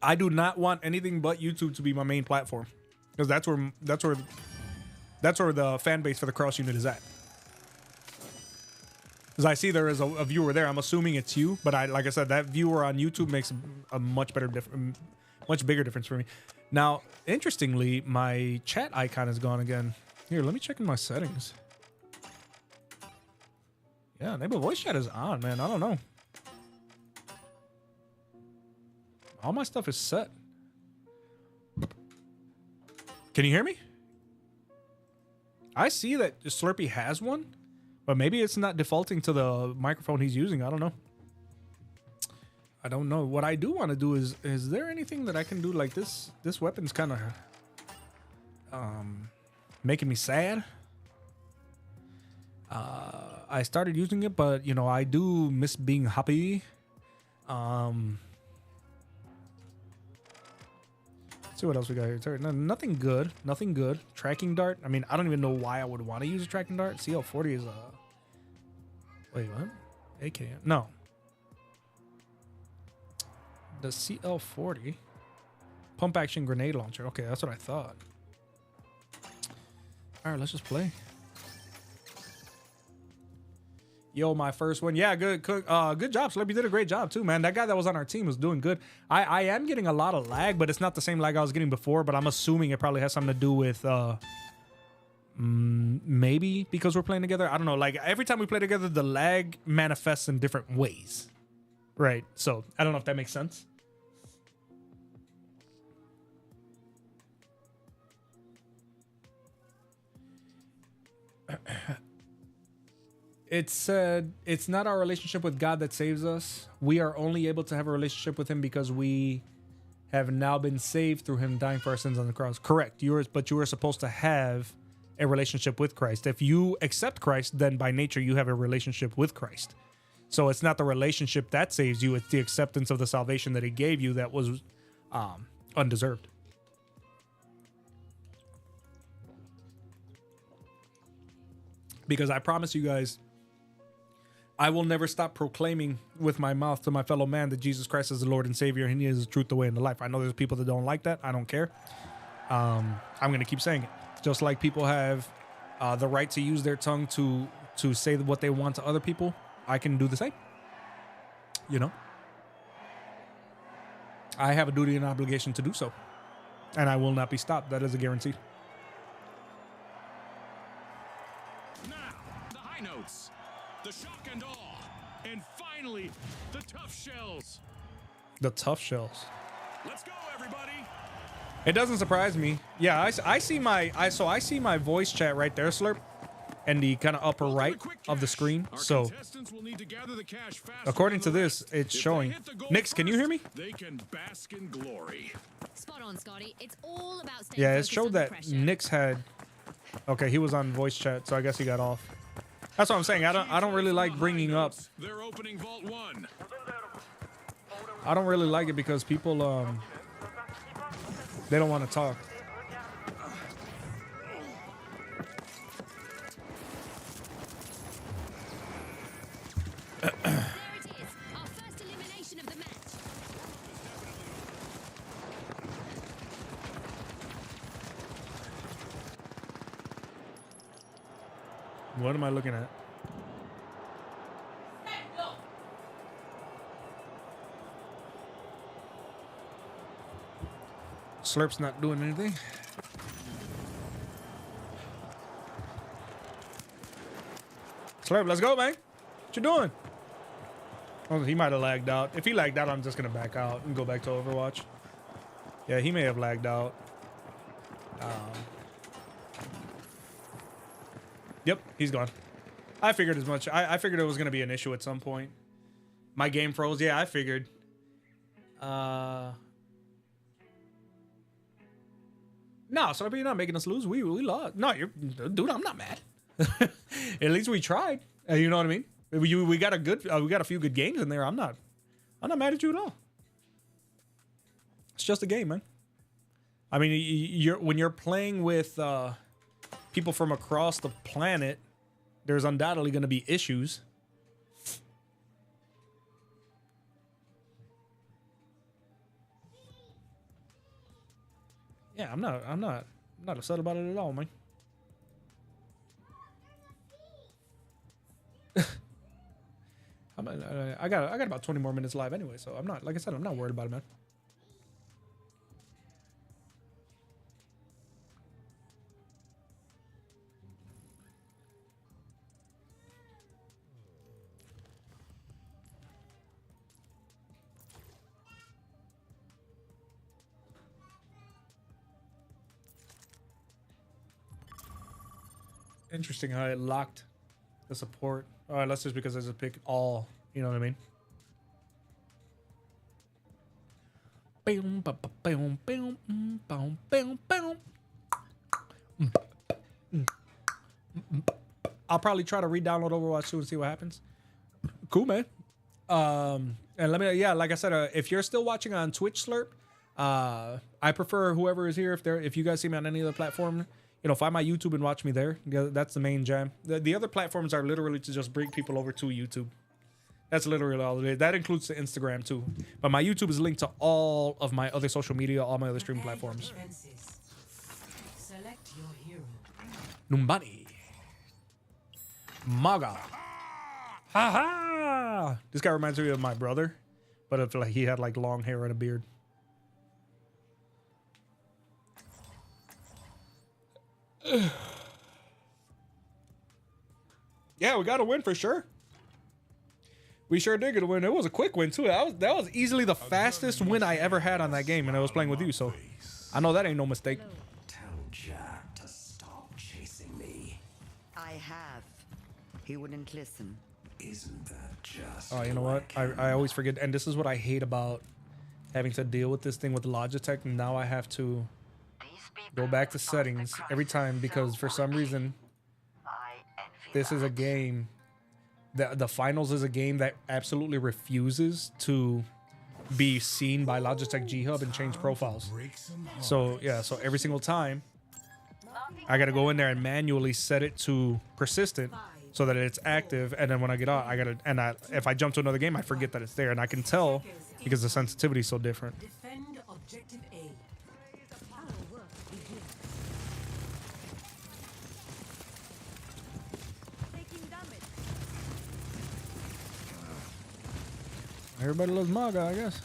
I do not want anything but YouTube to be my main platform. Because that's where the fan base for the cross unit is at. Because I see there is a viewer there. I'm assuming it's you, but like I said, that viewer on YouTube makes a much bigger difference for me. Now, interestingly, my chat icon is gone again. Here, let me check in my settings. Yeah, enable voice chat is on, man. I don't know. All my stuff is set. Can you hear me? I see that Slurpee has one, but maybe it's not defaulting to the microphone he's using. I don't know. I don't know. What I do want to do is there anything that I can do like this? This weapon's kind of making me sad. I started using it, but you know, I do miss being happy. Let's see what else we got here. No, nothing good. Nothing good. Tracking dart. I mean, I don't even know why I would want to use a tracking dart. CL40 is a... Wait, what? AKM. No. The CL40. Pump action grenade launcher. Okay, that's what I thought. All right, let's just play. Yo, my first one. Yeah, good job, Slurp. You did a great job too, man. That guy that was on our team was doing good. I am getting a lot of lag, but it's not the same lag I was getting before, but I'm assuming it probably has something to do with maybe because we're playing together. I don't know. Like every time we play together, the lag manifests in different ways. Right. So I don't know if that makes sense. It said, it's not our relationship with God that saves us. We are only able to have a relationship with him because we have now been saved through him dying for our sins on the cross. Correct. But you are supposed to have a relationship with Christ. If you accept Christ, then by nature you have a relationship with Christ. So it's not the relationship that saves you. It's the acceptance of the salvation that he gave you that was undeserved. Because I promise you guys, I will never stop proclaiming with my mouth to my fellow man that Jesus Christ is the Lord and Savior and he is the truth, the way, and the life. I know there's people that don't like that. I don't care. I'm going to keep saying it. Just like people have the right to use their tongue to say what they want to other people, I can do the same. You know? I have a duty and obligation to do so. And I will not be stopped. That is a guarantee. Now, the high notes, the shock and awe, and finally, the tough shells. The tough shells. Let's go, everybody. It doesn't surprise me. Yeah, I see my voice chat right there, Slurp, in the kind of upper right of the screen. So according to this, it's showing. Nix, can you hear me? They can bask in glory. Spot on, Scotty. It's all about staying Yeah, it focused showed under that pressure. Nix had. Okay, he was on voice chat, so I guess he got off. That's what I'm saying. I don't really like bringing up. They're opening Vault 1. I don't really like it because people they don't want to talk. There it is. Our first elimination of the match. What am I looking at? Slurp's not doing anything. Slurp, let's go, man. What you doing? Oh, he might have lagged out. If he lagged out, I'm just gonna back out and go back to Overwatch. Yeah, he may have lagged out. Yep, he's gone. I figured as much. I figured it was gonna be an issue at some point. My game froze. Yeah, I figured. No, so you're not making us lose. We lost. No, dude. I'm not mad. At least we tried. You know what I mean? We got a few good games in there. I'm not mad at you at all. It's just a game, man. I mean, when you're playing with people from across the planet, there's undoubtedly going to be issues. Yeah, I'm not upset about it at all, man. I got about 20 more minutes live anyway, so I'm not, like I said, I'm not worried about it, man. Interesting how it locked the support. All right, that's just because I just pick all. You know what I mean? I'll probably try to re-download Overwatch 2 and see what happens. Cool, man. And let me, yeah, like I said, if you're still watching on Twitch Slurp, I prefer whoever is here. If you guys see me on any other platform, you know, find my YouTube and watch me there. That's the main jam. The other platforms are literally to just bring people over to YouTube. That's literally all it is. That includes the Instagram too. But my YouTube is linked to all of my other social media, all my other streaming platforms. Select your hero. Numbani. Maga. Ha ha! This guy reminds me of my brother, but if like he had like long hair and a beard. Yeah, we got a win for sure. We sure did get a win. It was a quick win too. That was easily the fastest win I ever had on that game, and I was playing with you, so I know that ain't no mistake. Tell Jack to stop chasing me. I have. He wouldn't listen. Isn't that just Oh, you know what? I always forget, and this is what I hate about having to deal with this thing with Logitech. Now I have to go back to settings every time because for some reason this is a game. The finals is a game that absolutely refuses to be seen by Logitech G Hub and change profiles. So yeah, so every single time I gotta go in there and manually set it to persistent so that it's active, and then when I get out, if I jump to another game, I forget that it's there, and I can tell because the sensitivity is so different. Defend objective A. Everybody loves Maga, I guess.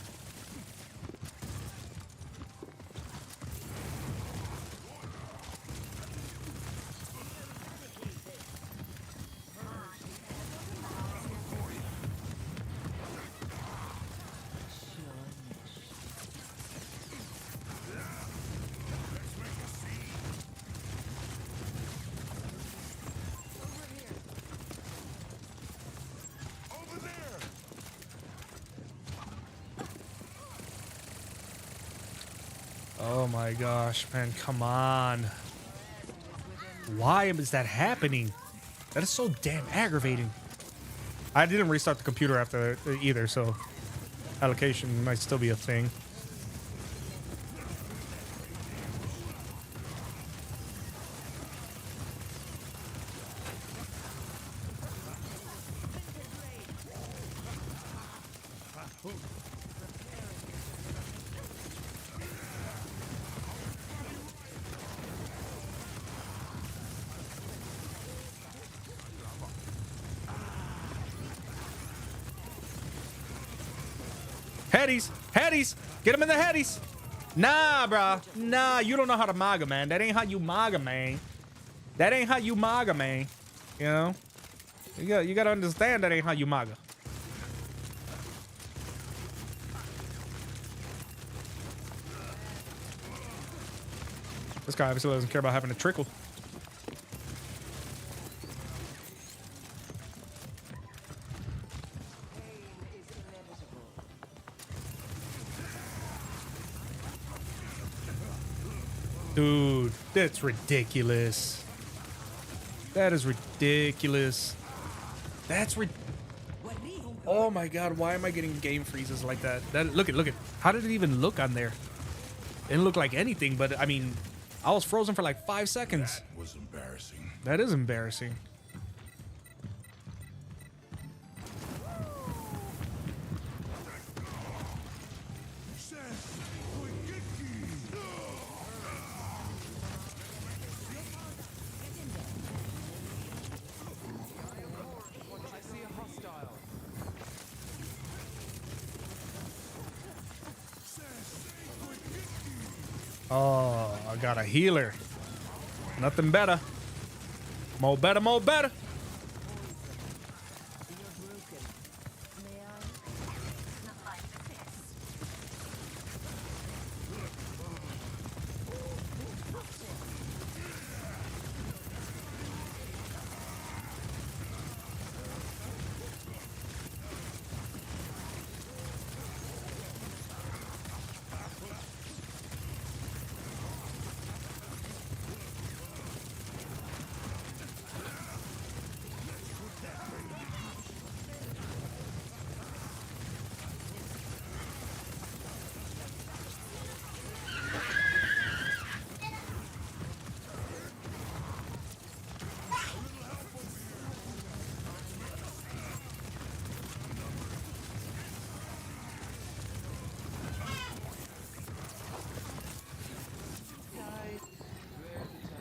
Oh my gosh, man, come on. Why is that happening? That is so damn aggravating. I didn't restart the computer after either, so allocation might still be a thing. Headies! Headies! Get him in the headies! Nah, bruh. Nah, you don't know how to MAGA, man. That ain't how you MAGA, man. That ain't how you MAGA, man. You know? You gotta understand that ain't how you MAGA. This guy obviously doesn't care about having to trickle. Dude, that's ridiculous. That is ridiculous. That's oh my god, why am I getting game freezes like that? Look at. How did it even look on there? It didn't look like anything, but I mean, I was frozen for like 5 seconds. That was embarrassing. That is embarrassing. Oh, I got a healer. Nothing better. More better, more better.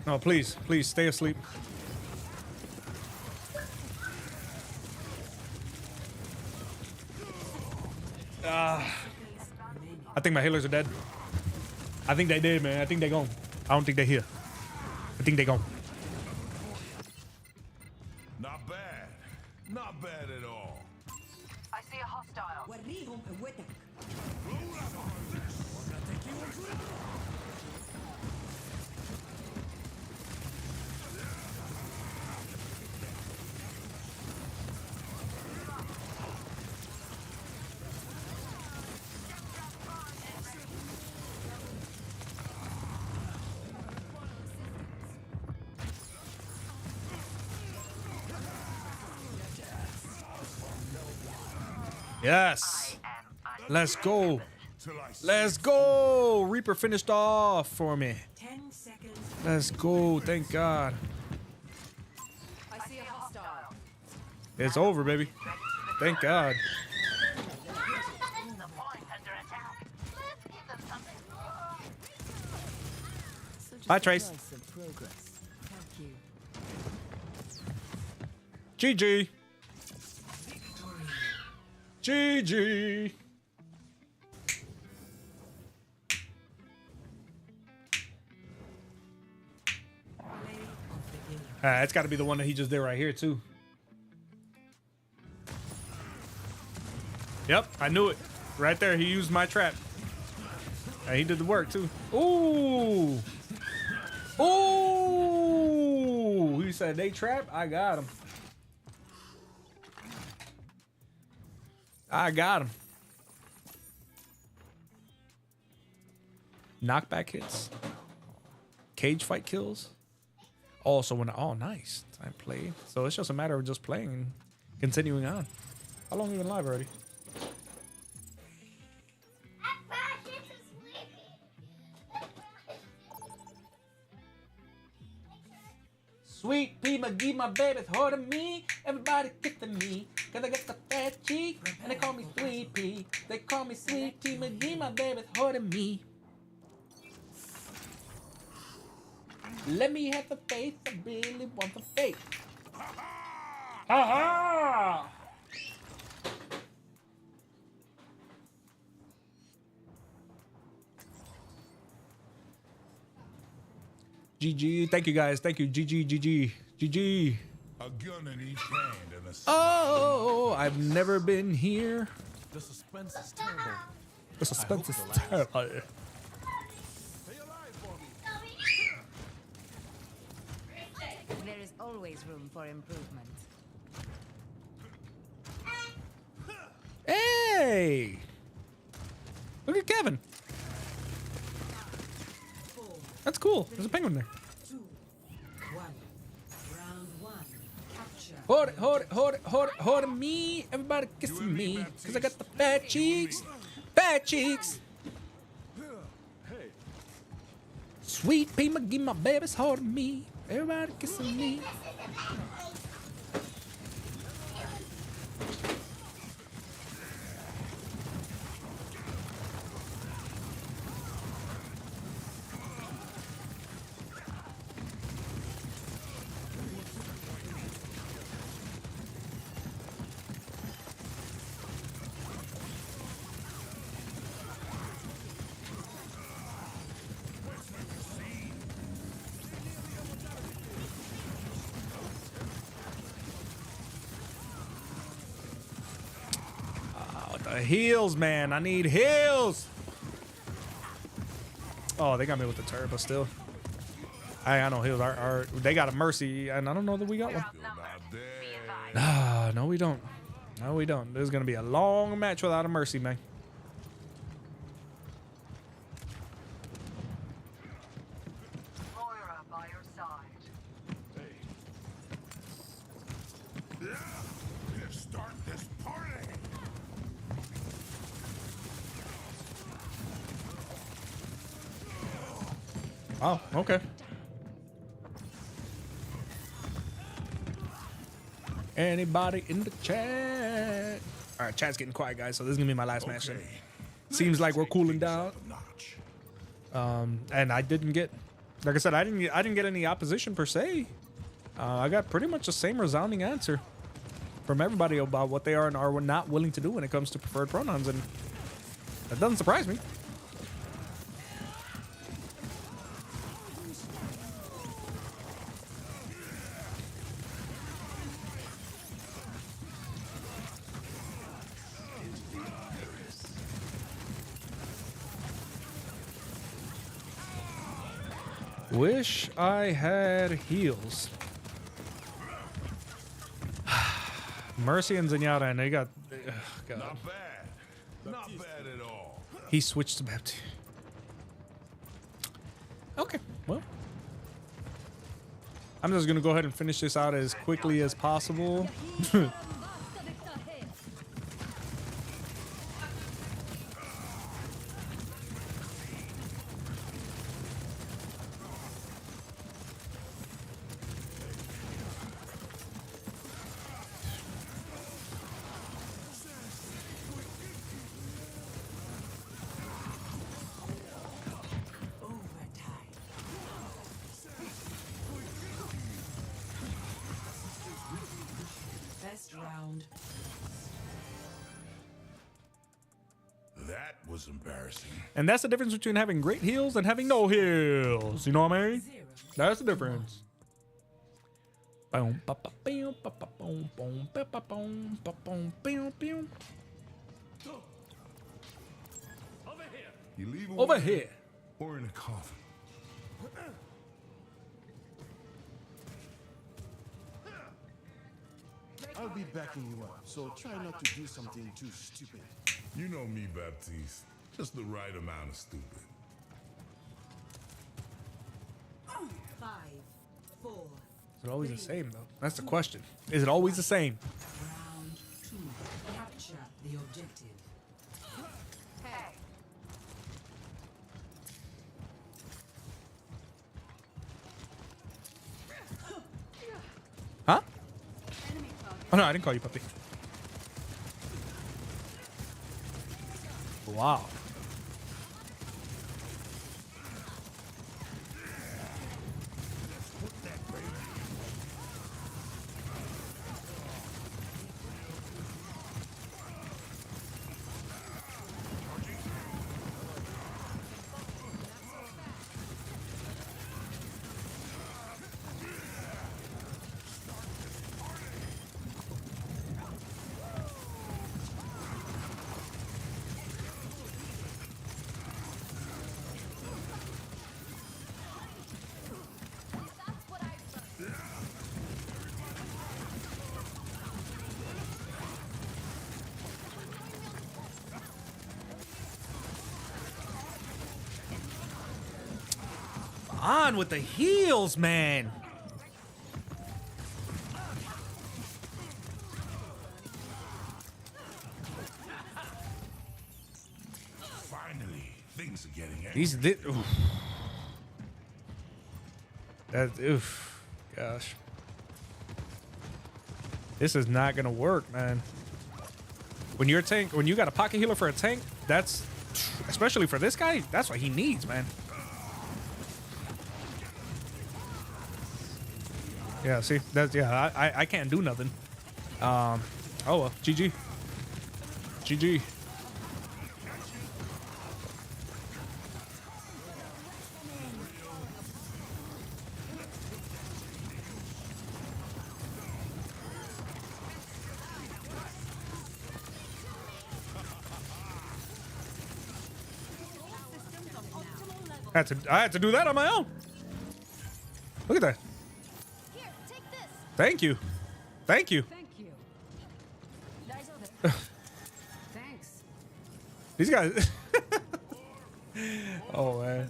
No, please, please stay asleep. I think my healers are dead. I think they did, man. I think they gone. I don't think they're here. I think they gone. Not bad. Not bad at all. I see a hostile. Yes. Let's go. Till I see Let's go. Reaper finished off for me. 10 seconds. Let's go. Thank God. I see a hostile. It's over, baby. Thank God. The point under attack. Let's give them something. Bye, Trace. GG. GG. It's got to be the one that he just did right here, too. Yep, I knew it. Right there, he used my trap. And he did the work, too. Ooh. Ooh. He said they trap. I got him. I got him. Knockback hits. Cage fight kills. Also, when oh nice, I played. So it's just a matter of just playing and continuing on. How long have you been live already? Sweet pea McGee, my baby's holding me. Everybody kissing me, cause I got the fat cheek. And they call me Sweet Pea. They call me Sweet Pea McGee, my baby's holding me. Let me have the faith, I really want the faith. Ha-ha! GG, thank you guys, thank you. GG, GG, GG. a gun in each hand and a Oh, I've never been here. The suspense is terrible. The suspense is terrible. There is always room for improvement. Hey! Look at Kevin. That's cool. There's a penguin there. 2, 1. Round 1. Capture. Hold it, hold it, hold it, hold it, hold it, me. Everybody kissing me. Cause I got the fat cheeks. Fat cheeks. Sweet pea McGee, my baby's holding me. Everybody kissing me. Heals, man. I need heals. Oh, they got me with the turbo still. I know heals. They got a mercy, and I don't know that we got one. No, we don't. No, we don't. This is gonna be a long match without a mercy, man. Moira by your side. Let's start this party. Oh, okay. Anybody in the chat? All right, chat's getting quiet, guys. So this is gonna be my last match. Seems like we're cooling down. Notch. And I didn't get Like I said, I didn't get any opposition per se. I got pretty much the same resounding answer from everybody about what they are and are not willing to do when it comes to preferred pronouns, and that doesn't surprise me. Wish I had heals. Mercy and Zenyatta, and they got. God. Not bad. Not bad at all. He switched to Baptiste. Okay, well. I'm just gonna go ahead and finish this out as quickly as possible. Best round. That was embarrassing. And that's the difference between having great heals and having no heals. You know what I mean? 0. That's the difference. Boom, ba, ba, boom, ba, ba, boom, boom, ba, ba, boom, ba, boom, boom, boom. You leave Over away here. or in a coffin. I'll be backing you up, so try not to do something too stupid. You know me, Baptiste. Just the right amount of stupid. 5, 4. Is it always the same, though? That's the question. Is it always the same? Round 2. Capture the objective. Huh? Oh, no, I didn't call you puppy. Wow. On with the heels, man. Finally, things are getting These, oof. That, oof, gosh. This is not gonna work, man. When you're a tank, when you got a pocket healer for a tank, that's, especially for this guy, that's what he needs, man. Yeah, see, that's, yeah, I can't do nothing. Oh well, GG. GG. I had to do that on my own. Look at that. Here, take this. Thank you. Thank you. Thank you. Thanks. These guys. Oh man.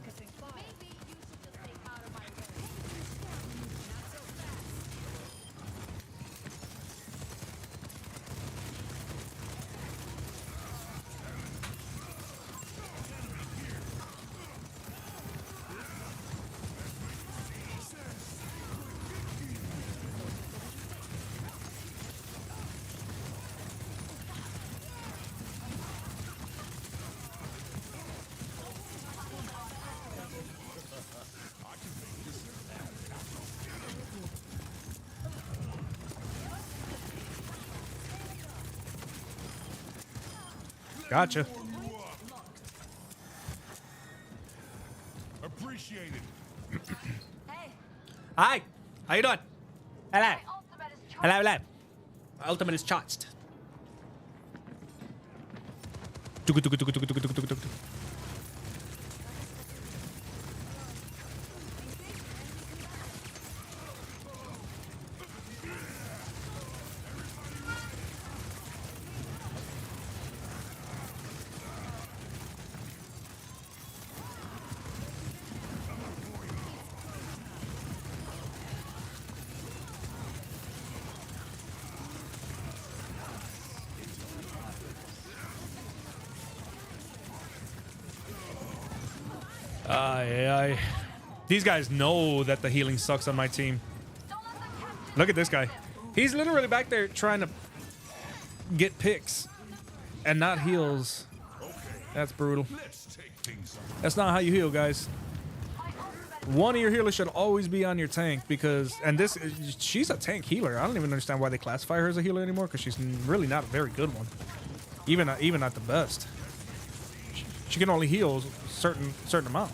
Gotcha. Appreciate it. Hi. How you doing? Hello. Hello, hello. My ultimate is charged. These guys know that the healing sucks on my team. Look at this guy. He's literally back there trying to get picks and not heals. That's brutal. That's not how you heal, guys. One of your healers should always be on your tank because, and this, she's a tank healer. I don't even understand why they classify her as a healer anymore because she's really not a very good one. Even not the best. She can only heal a certain amount.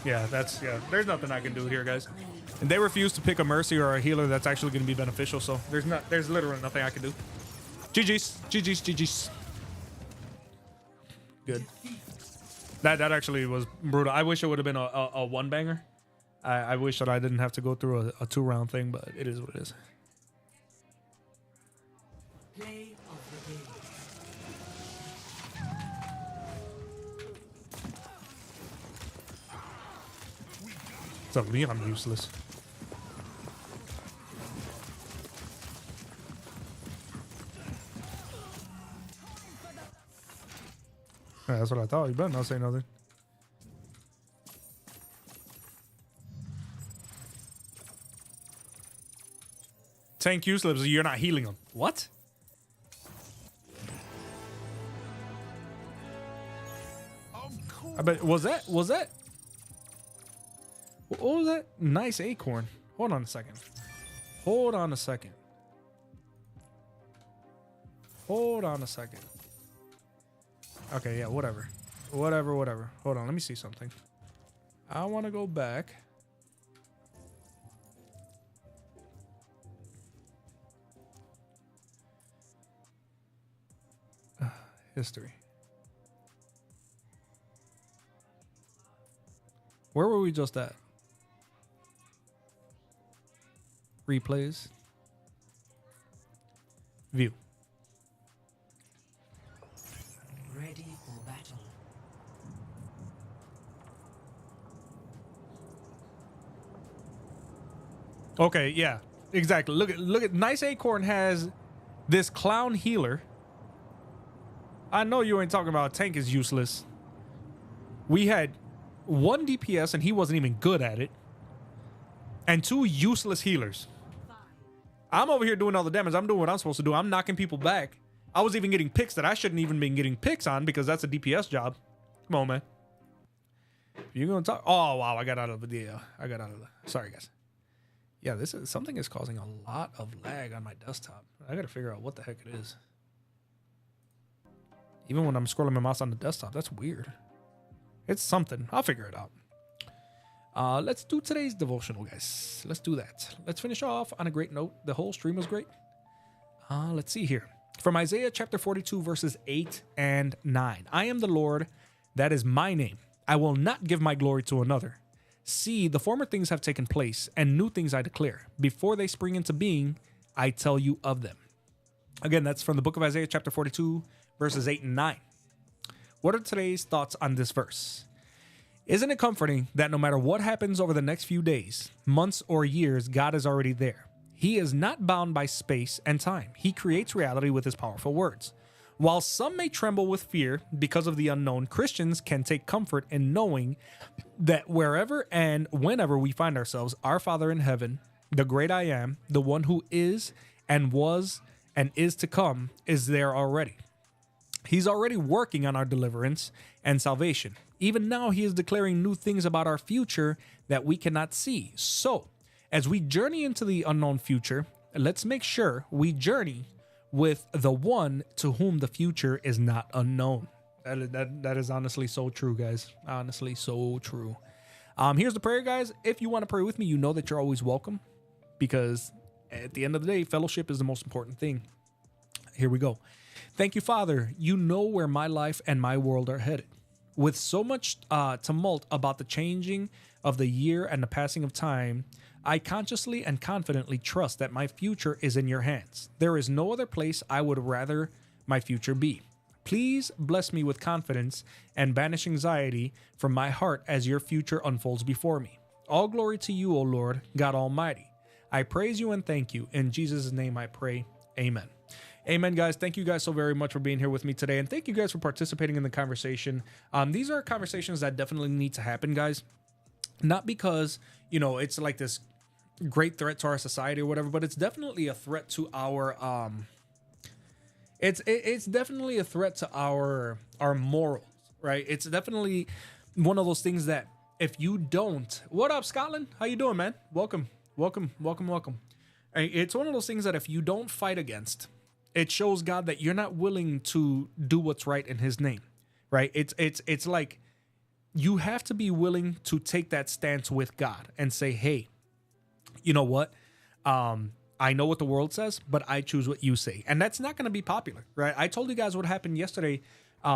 Yeah, there's nothing I can do here, guys. And they refuse to pick a mercy or a healer that's actually going to be beneficial, so there's literally nothing I can do. GG's. Good. That actually was brutal. I wish it would have been a one banger. I wish that I didn't have to go through a 2-round thing, but it is what it is. Play of the game. So Leon useless. Yeah, that's what I thought. You better not say nothing. Tank useless, you're not healing them. What? I bet was that what was that? Nice acorn. Hold on a second. Hold on a second. Okay, yeah, whatever. Hold on, let me see something. I want to go back. History. Where were we just at? Replays. View. Ready for battle. Okay, yeah, exactly. Look at Nice Acorn has this clown healer. I know you ain't talking about tank is useless. We had 1 DPS and he wasn't even good at it. And 2 useless healers. I'm over here doing all the damage. I'm doing what I'm supposed to do. I'm knocking people back. I was even getting picks that I shouldn't even been getting picks on because that's a DPS job. Come on, man. You're gonna talk. Oh wow, I got out of the. Sorry, guys. Yeah, something is causing a lot of lag on my desktop. I gotta figure out what the heck it is. Even when I'm scrolling my mouse on the desktop, that's weird. It's something. I'll figure it out. Let's do today's devotional, guys. Let's do that. Let's finish off on a great note. The whole stream was great. Let's see here. From Isaiah chapter 42, verses 8 and 9. I am the Lord, that is my name. I will not give my glory to another. See, the former things have taken place, and new things I declare. Before they spring into being, I tell you of them. Again, that's from the book of Isaiah chapter 42, verses 8 and 9. What are today's thoughts on this verse? Isn't it comforting that no matter what happens over the next few days, months, or years, God is already there? He is not bound by space and time. He creates reality with his powerful words. While some may tremble with fear because of the unknown, Christians can take comfort in knowing that wherever and whenever we find ourselves, our Father in heaven, the great I am, the one who is and was and is to come, is there already. He's already working on our deliverance and salvation. Even now, he is declaring new things about our future that we cannot see. So, As we journey into the unknown future, let's make sure we journey with the one to whom the future is not unknown. That is honestly so true, guys. Honestly, so true. Here's the prayer, guys. If you want to pray with me, you know that you're always welcome, because at the end of the day, fellowship is the most important thing. Here we go. Thank you, Father. You know where my life and my world are headed. With so much tumult about the changing of the year and the passing of time, I consciously and confidently trust that my future is in your hands. There is no other place I would rather my future be. Please bless me with confidence and banish anxiety from my heart as your future unfolds before me. All glory to you, O Lord, God Almighty. I praise you and thank you. In Jesus' name I pray. Amen. Amen, guys. Thank you guys so very much for being here with me today. And thank you guys for participating in the conversation. These are conversations that definitely need to happen, guys. Not because, you know, it's like this great threat to our society or whatever, but it's definitely a threat to our it's definitely a threat to our morals, right? It's definitely one of those things that if you don't, what up, Scotland? How you doing, man? Welcome. It's one of those things that if you don't fight against, it shows God that you're not willing to do what's right in his name, right? It's like you have to be willing to take that stance with God and say, hey, you know what? I know what the world says, but I choose what you say. And that's not going to be popular, right? I told you guys what happened yesterday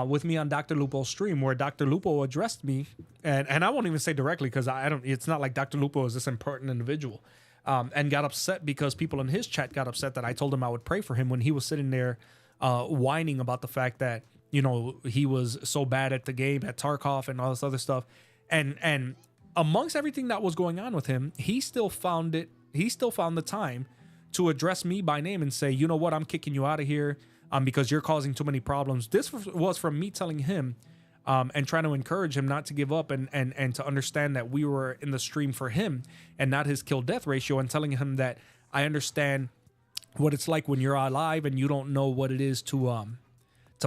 with me on Dr. Lupo's stream, where Dr. Lupo addressed me. And I won't even say directly, because it's not like Dr. Lupo is this important individual, and got upset because people in his chat got upset that I told him I would pray for him when he was sitting there whining about the fact that, you know, he was so bad at the game, at Tarkov and all this other stuff. And amongst everything that was going on with him, he still found the time to address me by name and say, you know what, I'm kicking you out of here because you're causing too many problems. This was from me telling him and trying to encourage him not to give up and to understand that we were in the stream for him and not his kill death ratio, and telling him that I understand what it's like when you're alive and you don't know what it is to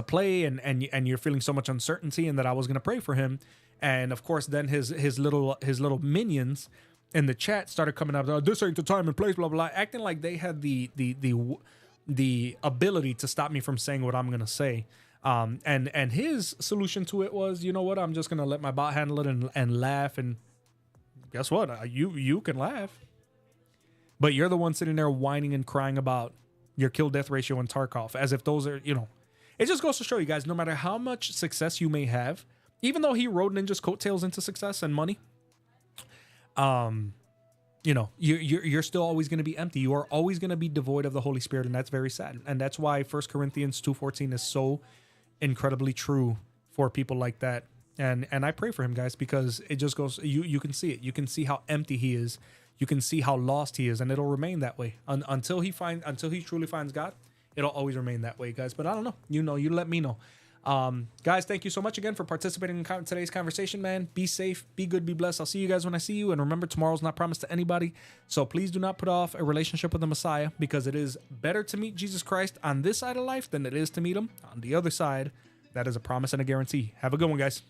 play and you're feeling so much uncertainty, and that I was going to pray for him. And of course, then his little minions in the chat started coming up, oh, this ain't the time and place, blah, blah, acting like they had the ability to stop me from saying what I'm going to say. And his solution to it was, you know what, I'm just going to let my bot handle it and laugh. And guess what? You can laugh. But you're the one sitting there whining and crying about your kill death ratio in Tarkov, as if those are, you know, it just goes to show you guys, no matter how much success you may have, even though he rode Ninja's coattails into success and money, you know, you're still always going to be empty. You are always going to be devoid of the Holy Spirit, and that's very sad. And that's why 1 Corinthians 2:14 is so incredibly true for people like that. And I pray for him, guys, because it just goes, you can see it. You can see how empty he is. You can see how lost he is, and it'll remain that way until he truly finds God. It'll always remain that way, guys. But I don't know. You know, you let me know. Guys, thank you so much again for participating in today's conversation, man. Be safe, be good, be blessed. I'll see you guys when I see you. And remember, tomorrow's not promised to anybody. So please do not put off a relationship with the Messiah, because it is better to meet Jesus Christ on this side of life than it is to meet him on the other side. That is a promise and a guarantee. Have a good one, guys.